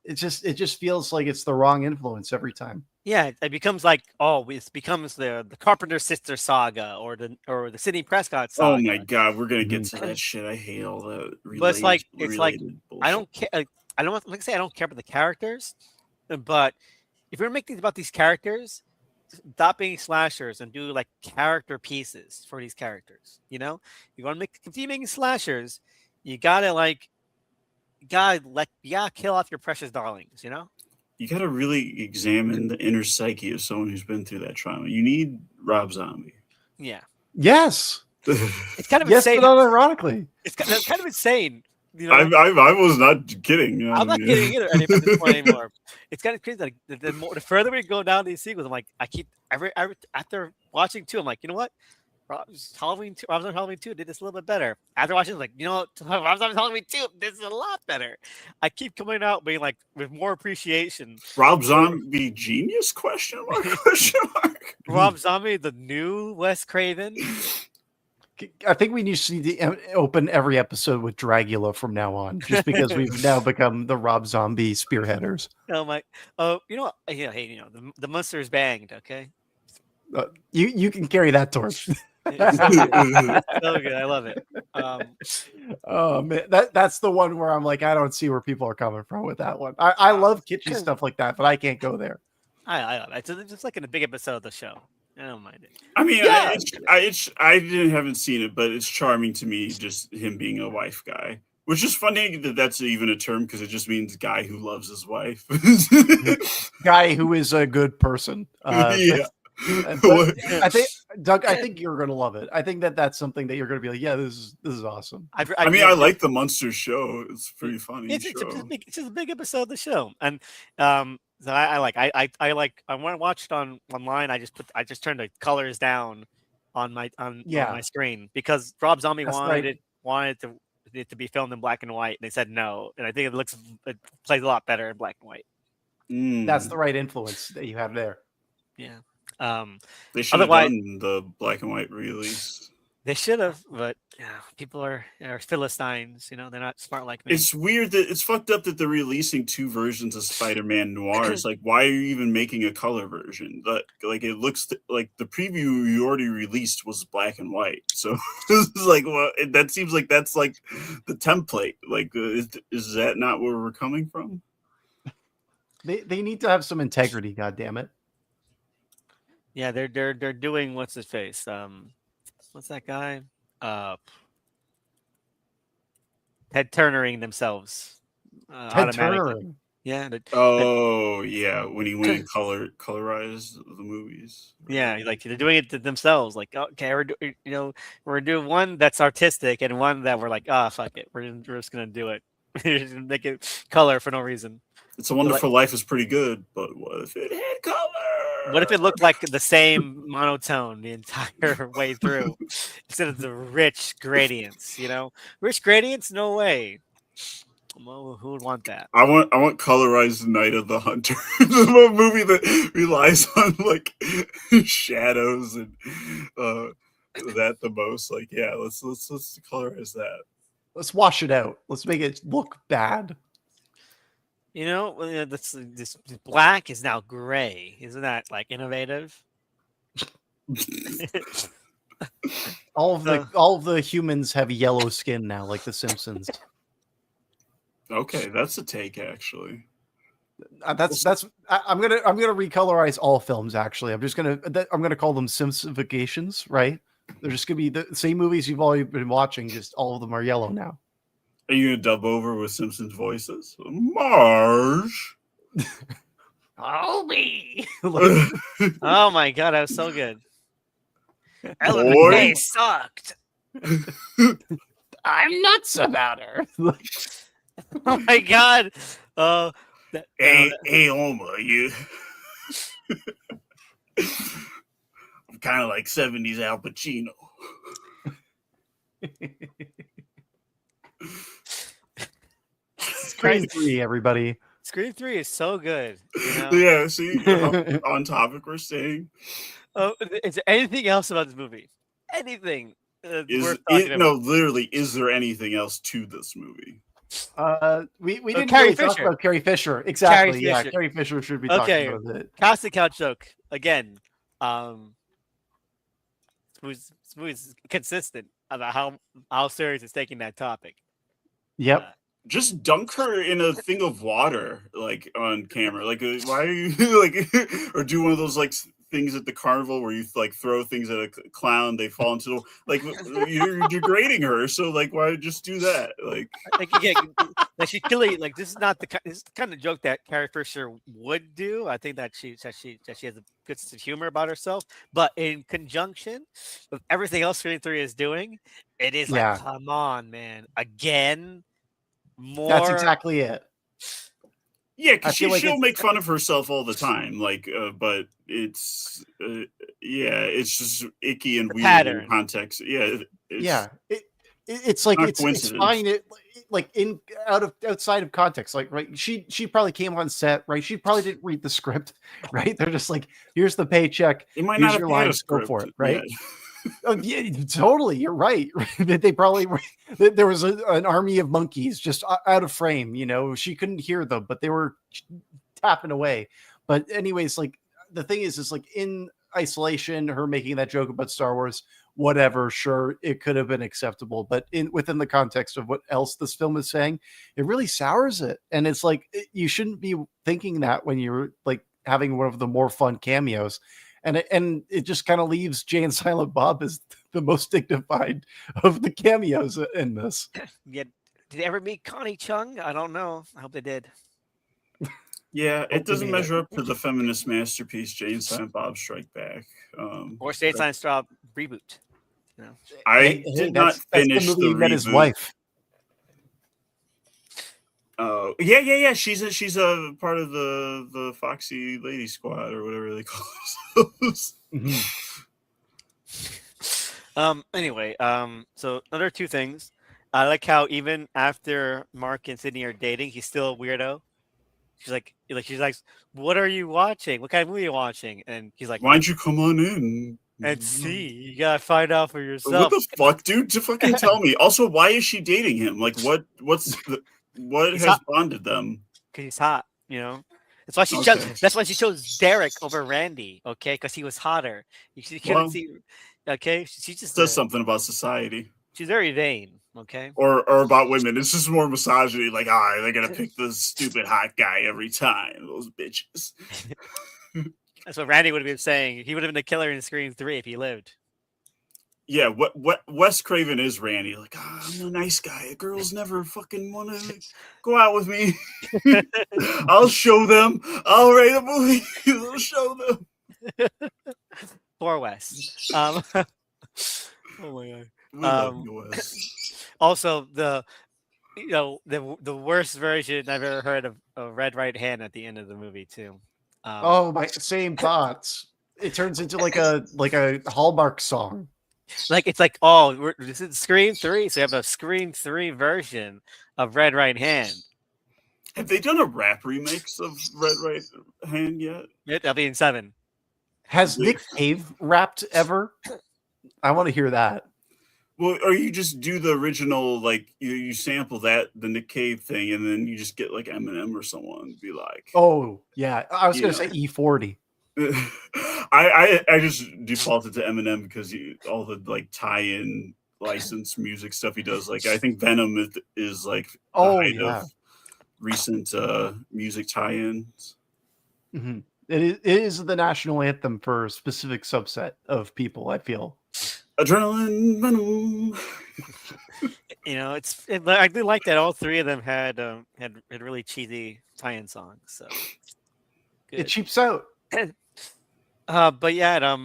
It just feels like it's the wrong influence every time. Yeah, it becomes like it becomes the Carpenter sister saga or the Sidney Prescott Oh my saga. god, we're gonna get Mhm. to that shit. I hate all that But it's like related I bullshit. don't care. I don't like I say I don't care about the characters, but if you're making things about these characters, stop being slashers and do like character pieces for these characters. You want to continue making slashers, you gotta you gotta kill off your precious darlings. You gotta really examine the inner psyche of someone who's been through that trauma. You need Rob Zombie. Yeah, Yes. it's kind of Yes, insane. but unironically. That's kind of insane. I was not kidding. You know I'm what I not mean? kidding either at this point anymore. It's kind of crazy. Like the further we go down these sequels, I'm like, I keep after watching two, I'm like, you know what? Rob's Halloween 2 did this a little bit better. After watching, like, Rob's Halloween 2, this is a lot better. I keep coming out being like with more appreciation. Rob Zombie genius? Question mark? Question mark? Rob Zombie, the new Wes Craven. I think we need to open every episode with Dragula from now on, just because we've now become the Rob Zombie spearheaders. Oh my! Hey, the monster is banged. Okay, You can carry that torch. it's so good. It's so good. I love it. Oh man, that's the one where I'm like, I don't see where people are coming from with that one. I love kitschy stuff like that, but I can't go there. I love it. It's just like in a big episode of the show. I don't mind it. I mean, Yeah. I haven't seen it, but it's charming to me just him being a wife guy. Which is funny that that's even a term because it just means guy who loves his wife. Guy who is a good person. Yeah. But I think Doug, I think you're gonna love it. I think that's something that you're gonna be like, yeah, this is awesome. I mean, I like the Monsters show. It's a pretty funny It's show. just a big episode of the show, and so I like. When I watched online, I just turned the colors down on my screen because Rob Zombie wanted it to be filmed in black and white, and they said no. And I think it plays a lot better in black and white. That's the right influence that you have there. Yeah. They should have done the black and white release. They should have, but people are Philistines. They're not smart like me. It's weird that it's fucked up that they're releasing two versions of Spider-Man Noir. It's like, why are you even making a color version? Like it looks like the preview you already released was black and white. So it's like, well, that seems like that's like the template. Like, is that not where we're coming from? They need to have some integrity. God damn it. Yeah, they're doing what's his face? What's that guy? Ted Turnering themselves. Ted Turnering. Yeah. Yeah, when he went and colorized the movies. Yeah, like they're doing it to themselves. Like, okay, we're doing one that's artistic and one that we're like, fuck it, we're just gonna do it, make it color for no reason. It's a Wonderful Life is pretty good, but what if it had color? What if it looked like the same monotone the entire way through instead of the rich gradients? Rich gradients? No way. Well, who would want that? I want colorized Night of the Hunter, a movie that relies on like shadows and that the most. Like, yeah, let's colorize that. Let's wash it out. Let's make it look bad. This black is now gray. Isn't that like innovative? all of the humans have yellow skin now, like the Simpsons. Okay, that's a take actually. I'm gonna recolorize all films. Actually, I'm gonna call them Simsifications. Right? They're just gonna be the same movies you've already been watching. Just all of them are yellow now. Are you gonna dub over with Simpsons voices? Marge. Albie. Oh my god, that was so good. Ellen McKay sucked. I'm nuts about her. Oh my god. Hey, Oma, you. I'm kind of like 70s Al Pacino. Scream 3, everybody. Scream 3 is so good. Yeah, see, on topic we're saying. Oh, is there anything else about this movie? Anything? Literally, is there anything else to this movie? We Oh, didn't Carrie really talk Fisher. about Carrie Fisher. Exactly. Yeah, Fisher. Carrie Fisher should be talking Okay, about it. casting couch joke again. Smooth is consistent about how serious it's taking that topic. Yep. Just dunk her in a thing of water, like on camera. Like, why are you like, or do one of those like things at the carnival where you like throw things at a clown, they fall into the like you're degrading her. So like, why just do that? Like again, like she clearly like this is the kind of joke that Carrie Fisher would do. I think that she has a good sense of humor about herself, but in conjunction with everything else Scream 3 is doing, it is like, Yeah. come on, man, again, more. That's exactly it. yeah, I because feel like she'll it's make fun of herself all the time. Like, but it's yeah, it's just icky and The weird in pattern. context. Yeah, it's it's like not a it's coincidence. fine. Like outside of context, like right. She probably came on set, right? She probably didn't read the script, right? They're just like, here's the paycheck, It might here's not your have had a lines, go for script. it, right? Yeah. Oh, yeah, totally. You're right. They probably there was an army of monkeys just out of frame. You know, she couldn't hear them, but they were tapping away. But anyways, like the thing is like in isolation, her making that joke about Star Wars, whatever, sure, it could have been acceptable. But within the context of what else this film is saying, it really sours it. And it's like you shouldn't be thinking that when you're like having one of the more fun cameos. And it just kind of leaves Jay and Silent Bob as the most dignified of the cameos in this. Yeah, did they ever meet Connie Chung? I don't know. I hope they did. Yeah, Hope it they doesn't made it. measure up to the feminist masterpiece, Jay and Silent Bob Strike Back. Or Stay Silent Straw reboot. You know? I did not that's the finish movie the he met his reboot. wife. Yeah. She's a part of the Foxy Lady Squad or whatever they call themselves. Anyway, so another two things. I like how even after Mark and Sydney are dating, he's still a weirdo. She's like, what are you watching? What kind of movie are you watching? And he's like, Why don't you come on in and see, you gotta find out for What yourself. the fuck, dude? To fucking tell me. Also, why is she dating him? Like, what He's has hot. bonded them? Because he's hot, you know. That's why she Okay. chose. That's why she chose Derek over Randy. Okay, because he was hotter. She couldn't Well, see. Okay, she just Says something about society she's very vain. Okay, or about women. It's just more misogyny. Like, they're gonna pick the stupid hot guy every time. Those bitches. that's what Randy would have been saying. He would have been the killer in Scream 3 if he lived. Yeah, what Wes Craven is Randy. Like, I'm a nice guy. Girls never fucking want to go out with me. I'll show them. I'll write a movie. I'll show them. Poor Wes. Oh my god. We love you, Wes. Also, the worst version I've ever heard of Red Right Hand at the end of the movie too. Oh my, same thoughts. It turns into like a Hallmark song. Like it's like, this is Scream 3, so you have a Scream 3 version of Red Right Hand. Have they done a rap remix of Red Right Hand yet? That'll be in 7. Has Nick Cave rapped ever? I want to hear that. Well, or you just do the original, like you sample the Nick Cave thing, and then you just get like Eminem or someone be like, oh yeah, I was gonna say E40. I just defaulted to Eminem because all the like tie-in licensed music stuff he does. Like I think Venom is like the height of recent music tie-ins. Mm-hmm. It is the national anthem for a specific subset of people, I feel. Adrenaline Venom. You know, I do like that all three of them had really cheesy tie-in songs. So good. It cheaps out. But yeah,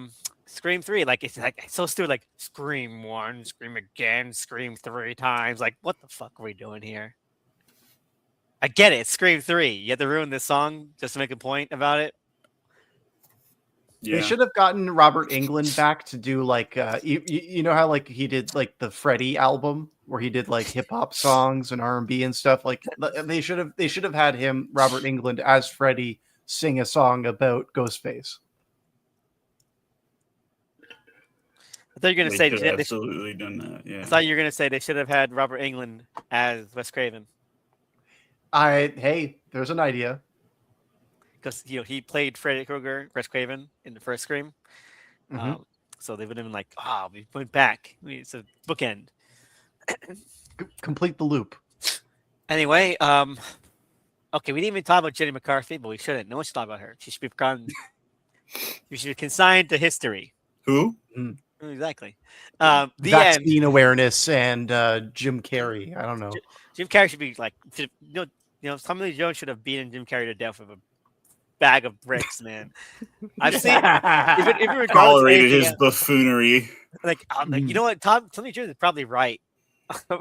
Scream 3, like it's so stupid. Like Scream 1, Scream again, Scream 3 times. Like, what the fuck are we doing here? I get it. It's Scream 3. You have to ruin this song just to make a point about it. Yeah. They should have gotten Robert Englund back to do like you know how like he did like the Freddie album where he did like hip hop songs and R&B and stuff. Like they should have had him, Robert Englund, as Freddie, sing a song about Ghostface. I thought you were gonna say absolutely done that. Yeah. I thought you were gonna say they should have had Robert Englund as Wes Craven. Hey, there's an idea. because he played Freddy Krueger, Wes Craven in the first Scream. Hmm. So they would have been like, we went back. It's a bookend. Complete the loop. Anyway, okay, we didn't even talk about Jenny McCarthy, but we shouldn't. No one should talk about her. She should be you should be consigned to history. Who? Exactly. The end. Vaccine awareness and Jim Carrey. I don't know. Jim Carrey should be like, Tommy Lee Jones should have beaten Jim Carrey to death with a bag of bricks, man. I've seen even regardless of Tolerated anything his buffoonery. like, you know what, Tommy Lee Jones is probably right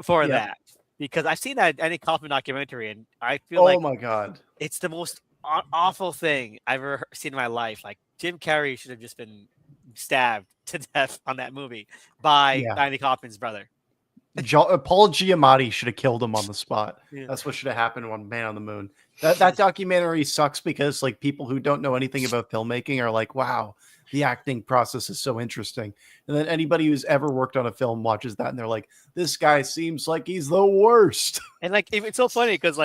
for Yeah. that, because I've seen that Andy Kaufman documentary, and I feel Oh like my god. it's the most awful thing I've ever seen in my life. Like, Jim Carrey should have just been stabbed to death on that movie by Yeah. Andy Kaufman's brother. Paul Giamatti should have killed him on the spot. Yeah. That's what should have happened on Man on the Moon. That documentary sucks because like people who don't know anything about filmmaking are like, wow, the acting process is so interesting. And then anybody who's ever worked on a film watches that and they're like, this guy seems like he's the worst. And like, it's so funny because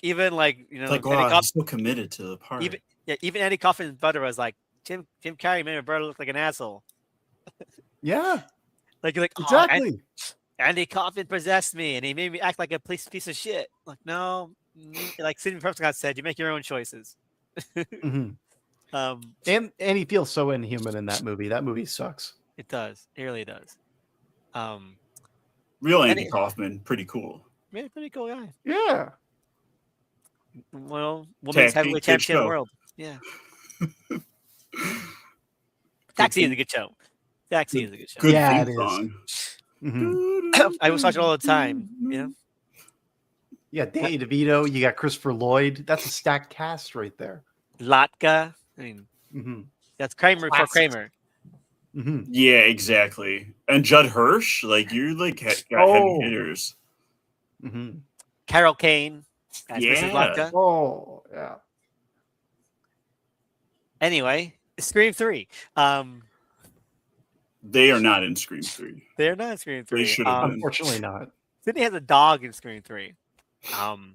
even like, Like, Andy wow, Kaufman, he's so committed to the part. even Andy Kaufman's brother was like, Jim Carrey made my brother look like an asshole. Yeah, Like, you're like, exactly. Andy Kaufman possessed me and he made me act like a piece of shit. Like, no, like Sidney Prescott said, you make your own choices. Mhm. Um, And he feels so inhuman in that movie. That movie sucks. It does. It really does. Real and Andy Kaufman, pretty cool. Yeah, pretty cool guy. Yeah. Well, women's Taxi, heavyweight good championship of the show. world. Yeah. Taxi is a good show. Taxi is a good show. Good Yeah, theme it is. song. Mhm. I was watching it all the time. Yeah, Danny DeVito. You got Christopher Lloyd. That's a stacked cast right there. Latka. I mean, Mm-hmm. that's Kramer for Classic. Kramer. Mm-hmm. Yeah, exactly. And Judd Hirsch, like you're like got heavy hitters. Mm-hmm. Carol Kane as Mrs. Yeah. Latka. Oh, yeah. Anyway, Scream 3. They are not in Scream 3. They're not in Scream 3. They should have been. Unfortunately not. Sydney has a dog in Scream 3.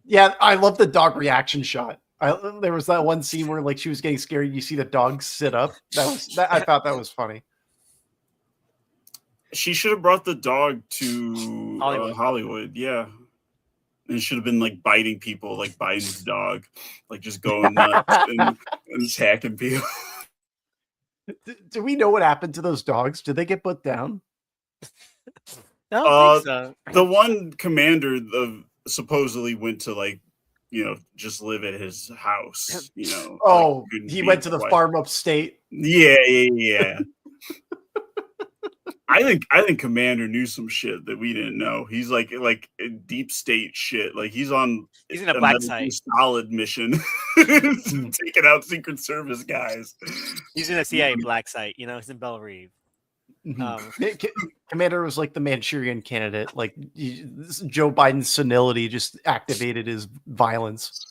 Yeah, I love the dog reaction shot. There was that one scene where like she was getting scared. You see the dog sit up. I thought that was funny. She should have brought the dog to Hollywood. Hollywood. Yeah. And it should have been like biting people, like Biden's dog, like just going nuts and attacking people. Do we know what happened to those dogs? Did they get put down? I don't think so. The one commander supposedly went to like, just live at his house. Oh, like, he went to the farm upstate. Yeah. I think Commander knew some shit that we didn't know. He's like deep state shit. Like he's in a black site. Solid mission, taking out Secret Service guys. He's in a CIA black site. He's in Belle Reve. Commander was like the Manchurian candidate. Like Joe Biden's senility just activated his violence.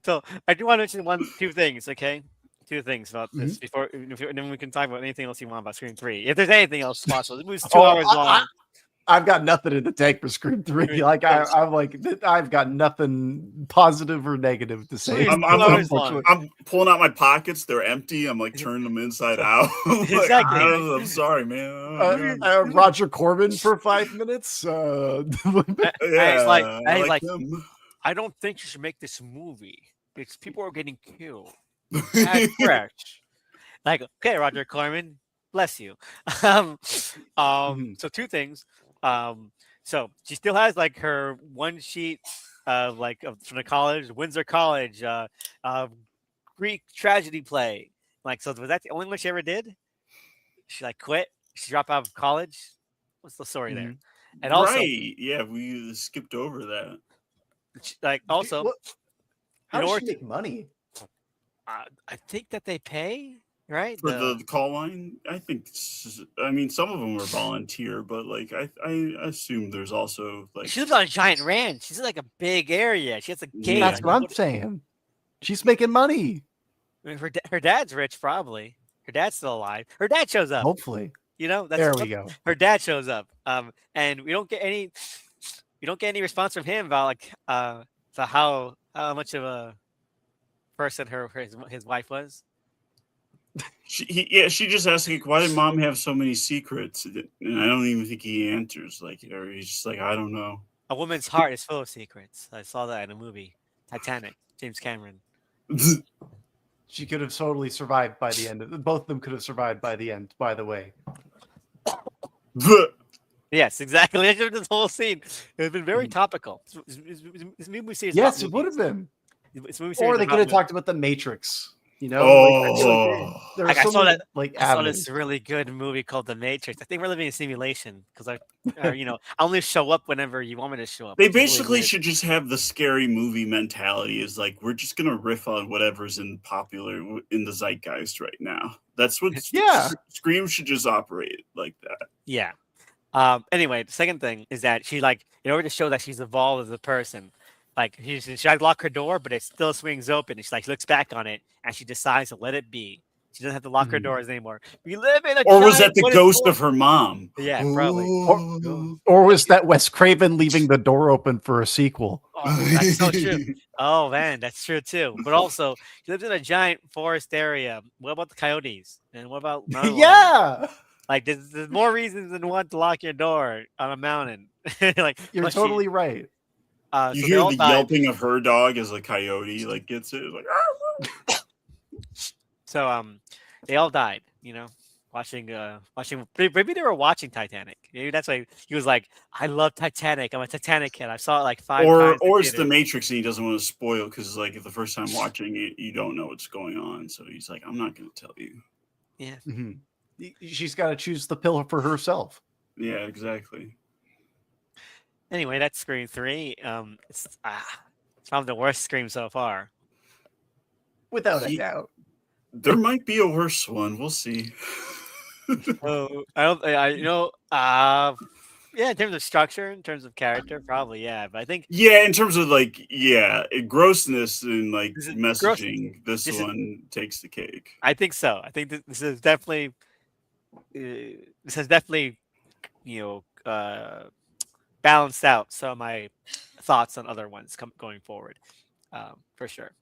So I do want to mention two things. Okay. Two things about this before, and then we can talk about anything else you want about Scream 3. If there's anything else possible, it was 2 hours long. I've got nothing in the tank for Scream 3. Like I've got nothing positive or negative to say. I'm pulling out my pockets; they're empty. I'm like turning them inside out. Exactly. I'm sorry, man. Roger Corman for 5 minutes. Yeah, he's like, I don't think you should make this movie because people are getting killed. That's fresh. Like, okay, Roger Corman, bless you. So 2 things. So she still has like her one sheet from the college, Windsor College, Greek tragedy play. Like, so was that the only one she ever did? She like quit. She dropped out of college. What's the story there? And also, yeah, we skipped over that. Like, also, how does she make money? I think that they pay, right? For the call line. I think. I mean, some of them are volunteer, but like I assume there's also like she lives on a giant ranch. She's in like a big area. She has a gate. That's what I'm saying. She's making money. I mean, her dad's rich, probably. Her dad's still alive. Her dad shows up. Hopefully. That's there we go. Her dad shows up. And we don't get any. you don't get any response from him about like so how much of a person his wife was. She just asked like, why did mom have so many secrets? And I don't even think he answers. Like, or he's just like, I don't know. A woman's heart is full of secrets. I saw that in a movie, Titanic, James Cameron. She could have totally survived by the end. Both of them could have survived by the end, by the way. Yes, exactly. This whole scene has been very topical. This movie series. Yes, it would have been. This movie Or series they about could have movies. talked about the Matrix. You know, Oh. there are Like, I so saw many that- like I saw avenues. this really good movie called The Matrix. I think we're living in a simulation because I only show up whenever you want me to show up. They which is really basically weird. should just have the scary movie mentality. Is like we're just gonna riff on whatever's popular in the zeitgeist right now. That's what Yeah. Scream should just operate like that. Yeah. Anyway, the second thing is that she like in order to show that she's evolved as a person, like she like lock her door, but it still swings open. And she like looks back on it and she decides to let it be. She doesn't have to lock her Mhm. doors anymore. We live in a Or was that giant the wooden ghost fort. of her mom? Yeah, probably. Or was that Wes Craven leaving the door open for a sequel? Oh, that's so true. Oh man, that's true too. But also, she lives in a giant forest area. What about the coyotes? And what about mountain lions? Yeah, Like there's more reasons than one to lock your door on a mountain. Like you're plus totally right. You so they hear all the died. yelping of her dog as a coyote like gets it. It's like, So they all died. Watching maybe they were watching Titanic. Maybe that's why he was like, I love Titanic. I'm a Titanic kid. I saw it like 5 times. or in it's the theaters." Matrix and he doesn't want to spoil because like if the first time watching it, you don't know what's going on. So he's like, I'm not going to tell you. Yeah. Mhm. She's got to choose the pill for herself. Yeah, exactly. Anyway, that's Scream 3. It's probably the worst Scream so far. Without a doubt. There might be a worse one. We'll see. Oh, yeah, in terms of structure, in terms of character, probably yeah. But I think Yeah, in terms of like, grossness and like This is messaging, this This is- one takes the cake. I think so. I think this is definitely this has definitely balanced out some of my thoughts on other ones going forward, for sure.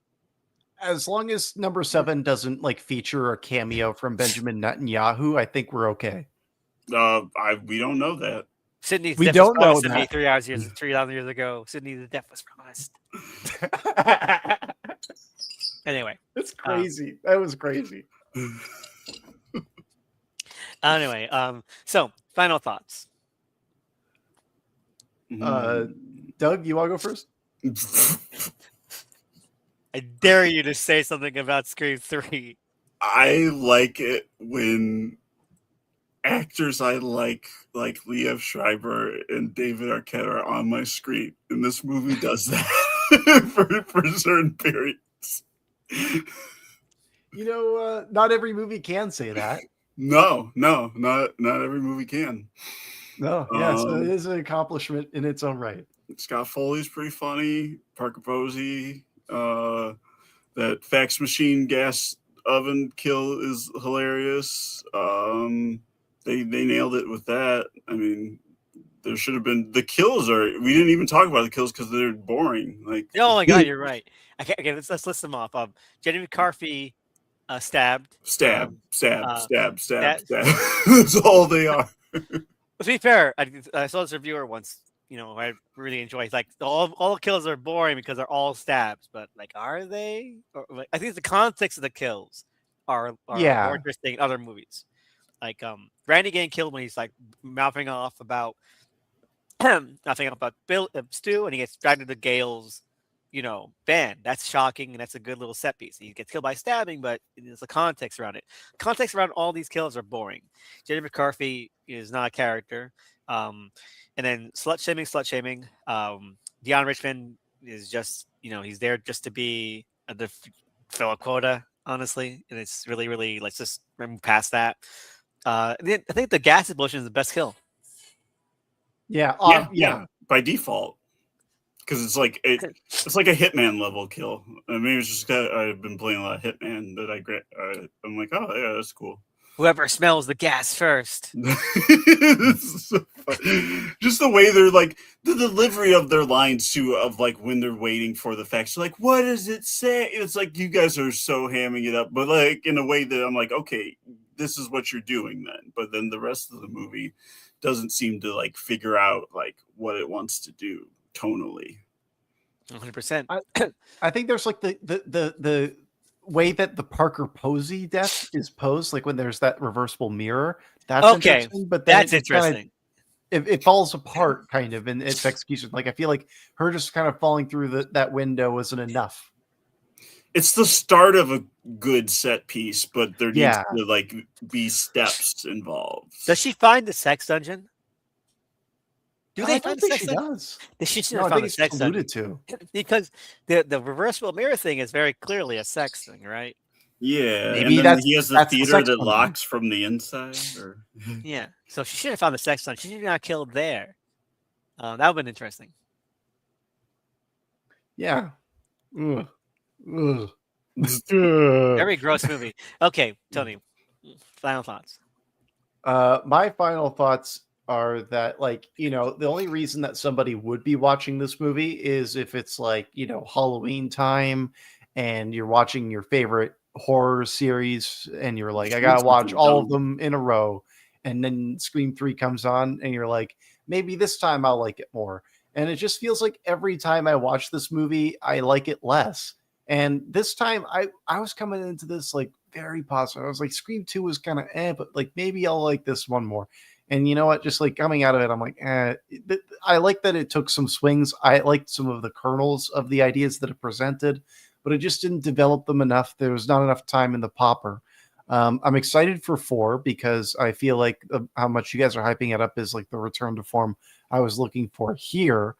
As long as number 7 doesn't like feature a cameo from Benjamin Netanyahu, I think we're okay. We don't know that. Sydney's We death don't was promised know to me that. 3,000 years ago. Sydney's death was promised. Anyway, It's crazy. That was crazy. anyway, so final thoughts. Doug, you want to go first? I dare you to say something about Scream 3. I like it when actors I like Liev Schreiber and David Arquette are on my screen, and this movie does that for certain periods. Not every movie can say that. No, not every movie can. No, yes, it is an accomplishment in its own right. Scott Foley's pretty funny. Parker Posey, that fax machine gas oven kill is hilarious. They nailed it with that. I mean, there should have been the kills. We didn't even talk about the kills because they're boring. Like, Oh my god, you're right. Okay, let's list them off. Jenny McCarthy stabbed. stab. that- That's all they are. To be fair, I saw this reviewer once. I really enjoy. It's like all the kills are boring because they're all stabs, but like, are they? Like, I think the context of the kills are Yeah. more interesting in other movies. Like Randy getting killed when he's like mouthing off about Stu, and he gets dragged into Gale's van. That's shocking, and that's a good little set piece. He gets killed by stabbing, but there's a context around it. Context around all these kills are boring. Jenny McCarthy is not a character. And then slut shaming. Dion Richmond is just, he's there just to be fill a quota, honestly. And it's really, really, let's just move past that. And then I think the gas explosion is the best kill. Yeah, by default, because it's like a Hitman level kill. Maybe it's just I've been playing a lot of Hitman that I'm like, oh yeah, that's cool. Whoever smells the gas first. This is so fun. Just the way they're like the delivery of their lines too, of like when they're waiting for the facts. Like, what does it say? It's like you guys are so hamming it up, but like in a way that I'm like, okay, this is what you're doing then. But then the rest of the movie doesn't seem to like figure out like what it wants to do tonally. 100%. I think there's like the way that the Parker Posey death is posed, like when there's that reversible mirror. That's Okay, interesting, but then that's it kind of interesting. it falls apart kind of in its execution. Like I feel like her just kind of falling through that window wasn't enough. It's the start of a good set piece, but there needs Yeah. to like be steps involved. Does she find the sex dungeon? Do I they don't find the think sex she dungeon? does. She should No, have I found think the it's sex just dungeon. alluded to. Because the reversible mirror thing is very clearly a sex thing, right? Yeah, Maybe and then that's- he has the that's the theater sex that dungeon. locks from the inside. Or Yeah. So she should have found the sex dungeon. She should have not killed there. That would have been interesting. Yeah. Ugh. Ugh. Very gross movie. Okay, Tony, final thoughts. My final thoughts are that, like, you know, the only reason that somebody would be watching this movie is if it's like, you know, Halloween time and you're watching your favorite horror series and you're like, I gotta watch all of them in a row. And then Scream 3 comes on and you're like, maybe this time I'll like it more. And it just feels like every time I watch this movie, I like it less. And this time I was coming into this like very positive. I was like, Scream 2 was kind of but like maybe I'll like this one more. And you know what? Just like coming out of it, I'm like, I like that it took some swings. I liked some of the kernels of the ideas that it presented, but it just didn't develop them enough. There was not enough time in the popper. I'm excited for 4 because I feel like how much you guys are hyping it up is like the return to form I was looking for here.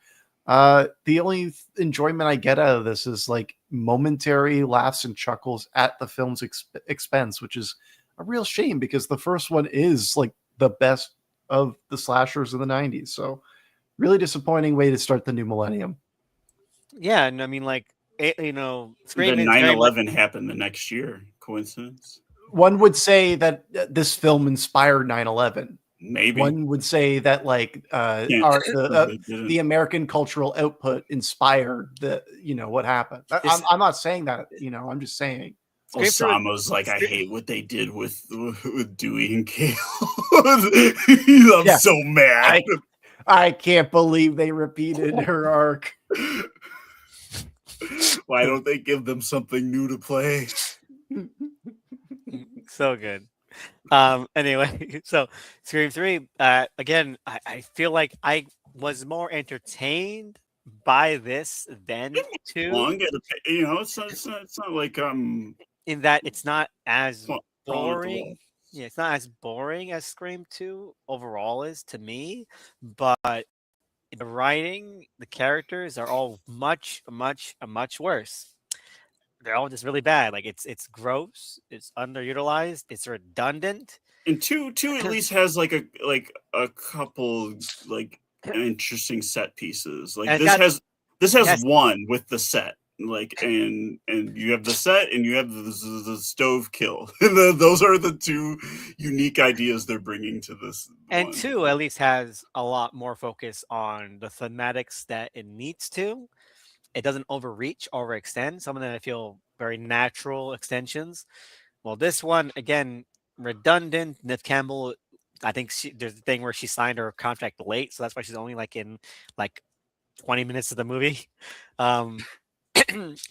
The only enjoyment I get out of this is like momentary laughs and chuckles at the film's expense, which is a real shame because the first one is like the best of the slashers of the 90s. So really disappointing way to start the new millennium. Yeah, and I mean, like, you know, then Scream is very much- 9/11 happened the next year. Coincidence? One would say that this film inspired 9/11. Maybe. One would say that like the American cultural output inspired the, you know, what happened. I'm not saying that, you know, I'm just saying. Osama's like, I hate what they did with Dewey and Kale. I'm Yeah. so mad. I can't believe they repeated her arc. Why don't they give them something new to play? So good. Anyway, so Scream 3, again, I feel like I was more entertained by this than 2. Long, you know, it's not like in that it's not as Well, boring. Yeah, it's not as boring as Scream 2 overall is to me, but the writing, the characters are all much worse. They're all just really bad. Like it's gross, it's underutilized, it's redundant. and two at least has like a couple like interesting set pieces. Like And this has yes. one with the set. Like and you have the set and you have the stove kill. Those are the two unique ideas they're bringing to this. And one. 2 at least has a lot more focus on the thematics that it needs to. It doesn't overreach, overextend. Some of them I feel very natural extensions. Well, this one again redundant. Neve Campbell, I think there's a thing where she signed her contract late, so that's why she's only like in like 20 minutes of the movie.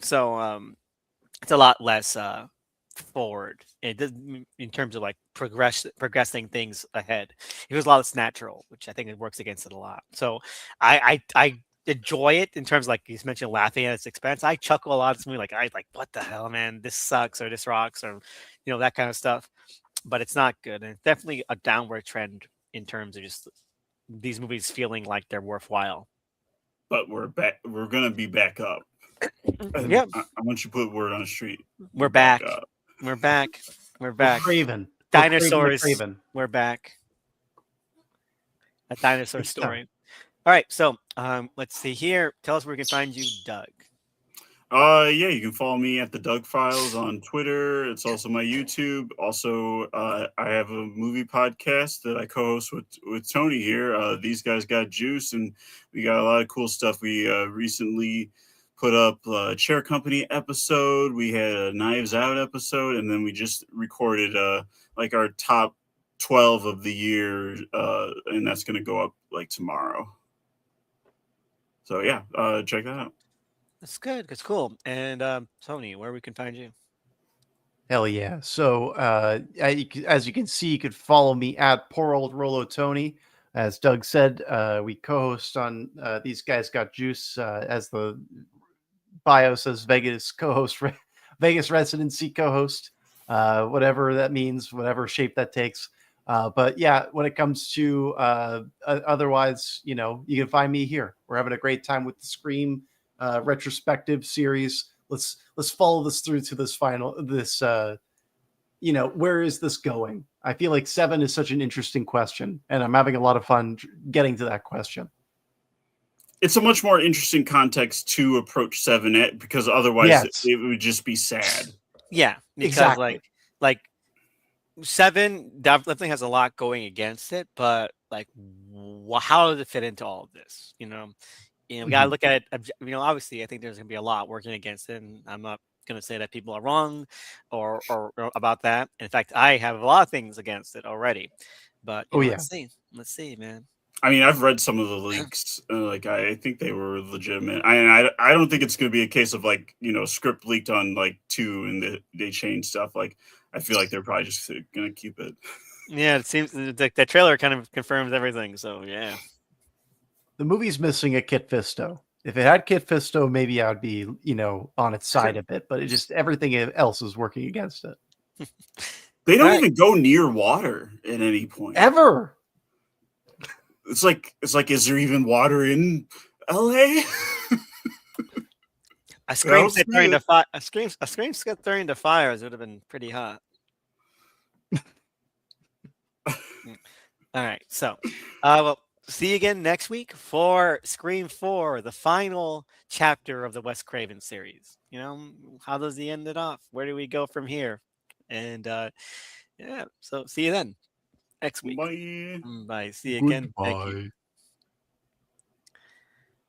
So it's a lot less forward in terms of like progressing things ahead. It was a lot less natural, which I think it works against it a lot. So I enjoy it in terms of, like you mentioned, laughing at its expense. I chuckle a lot at this movie, like I like, what the hell, man, this sucks or this rocks or you know, that kind of stuff. But it's not good, and it's definitely a downward trend in terms of just these movies feeling like they're worthwhile. But we're back. We're gonna be back up. Yep. I want you to put word on the street. We're back. up. We're back. We're back. Craven. Dinosaurs. Craven. We're back. A dinosaur story. All right, so let's see here. Tell us where we can find you, Doug. Yeah, you can follow me at the Doug Files on Twitter. It's also my YouTube. Also, I have a movie podcast that I co-host with Tony here. These guys got juice, and we got a lot of cool stuff. We recently put up a Chair Company episode. We had a Knives Out episode, and then we just recorded like our top 12 of the year, and that's going to go up like tomorrow. So yeah, check that out. That's good. That's cool. And Tony, where we can find you? Hell yeah. So, as you can see, you could follow me at Poor Old Rolo Tony. As Doug said, we co host on These Guys Got Juice, as the bio says, Vegas co host, Vegas residency co host, whatever that means, whatever shape that takes. But yeah, when it comes to otherwise, you can find me here. We're having a great time with the Scream retrospective series. Let's follow this through to this where is this going? I feel like 7 is such an interesting question, and I'm having a lot of fun getting to that question. It's a much more interesting context to approach 7 because otherwise Yes. it would just be sad. Yeah, because Exactly. like 7 definitely has a lot going against it, but like, how does it fit into all of this? We gotta look at it. Obviously, I think there's gonna be a lot working against it, and I'm not gonna say that people are wrong or about that. In fact, I have a lot of things against it already. But Oh, yeah. let's see, man. I mean, I've read some of the leaks. Like, I think they were legitimate. I don't think it's going to be a case of like script leaked on like 2 and they changed stuff. Like, I feel like they're probably just going to keep it. Yeah, it seems the trailer kind of confirms everything. So yeah, The movie's missing a Kit Fisto. If it had Kit Fisto, maybe I would be, on its side a bit, but it just everything else is working against it. They don't even go near water at any point. Ever. It's like, is there even water in LA? A scream set thrown into fire. A scream set thrown into fires would have been pretty hot. All right, so well, see you again next week for Scream 4, the final chapter of the Wes Craven series. How does he end it off? Where do we go from here? And yeah, so see you then next week. Bye. Bye. See you again. Thank you. Goodbye.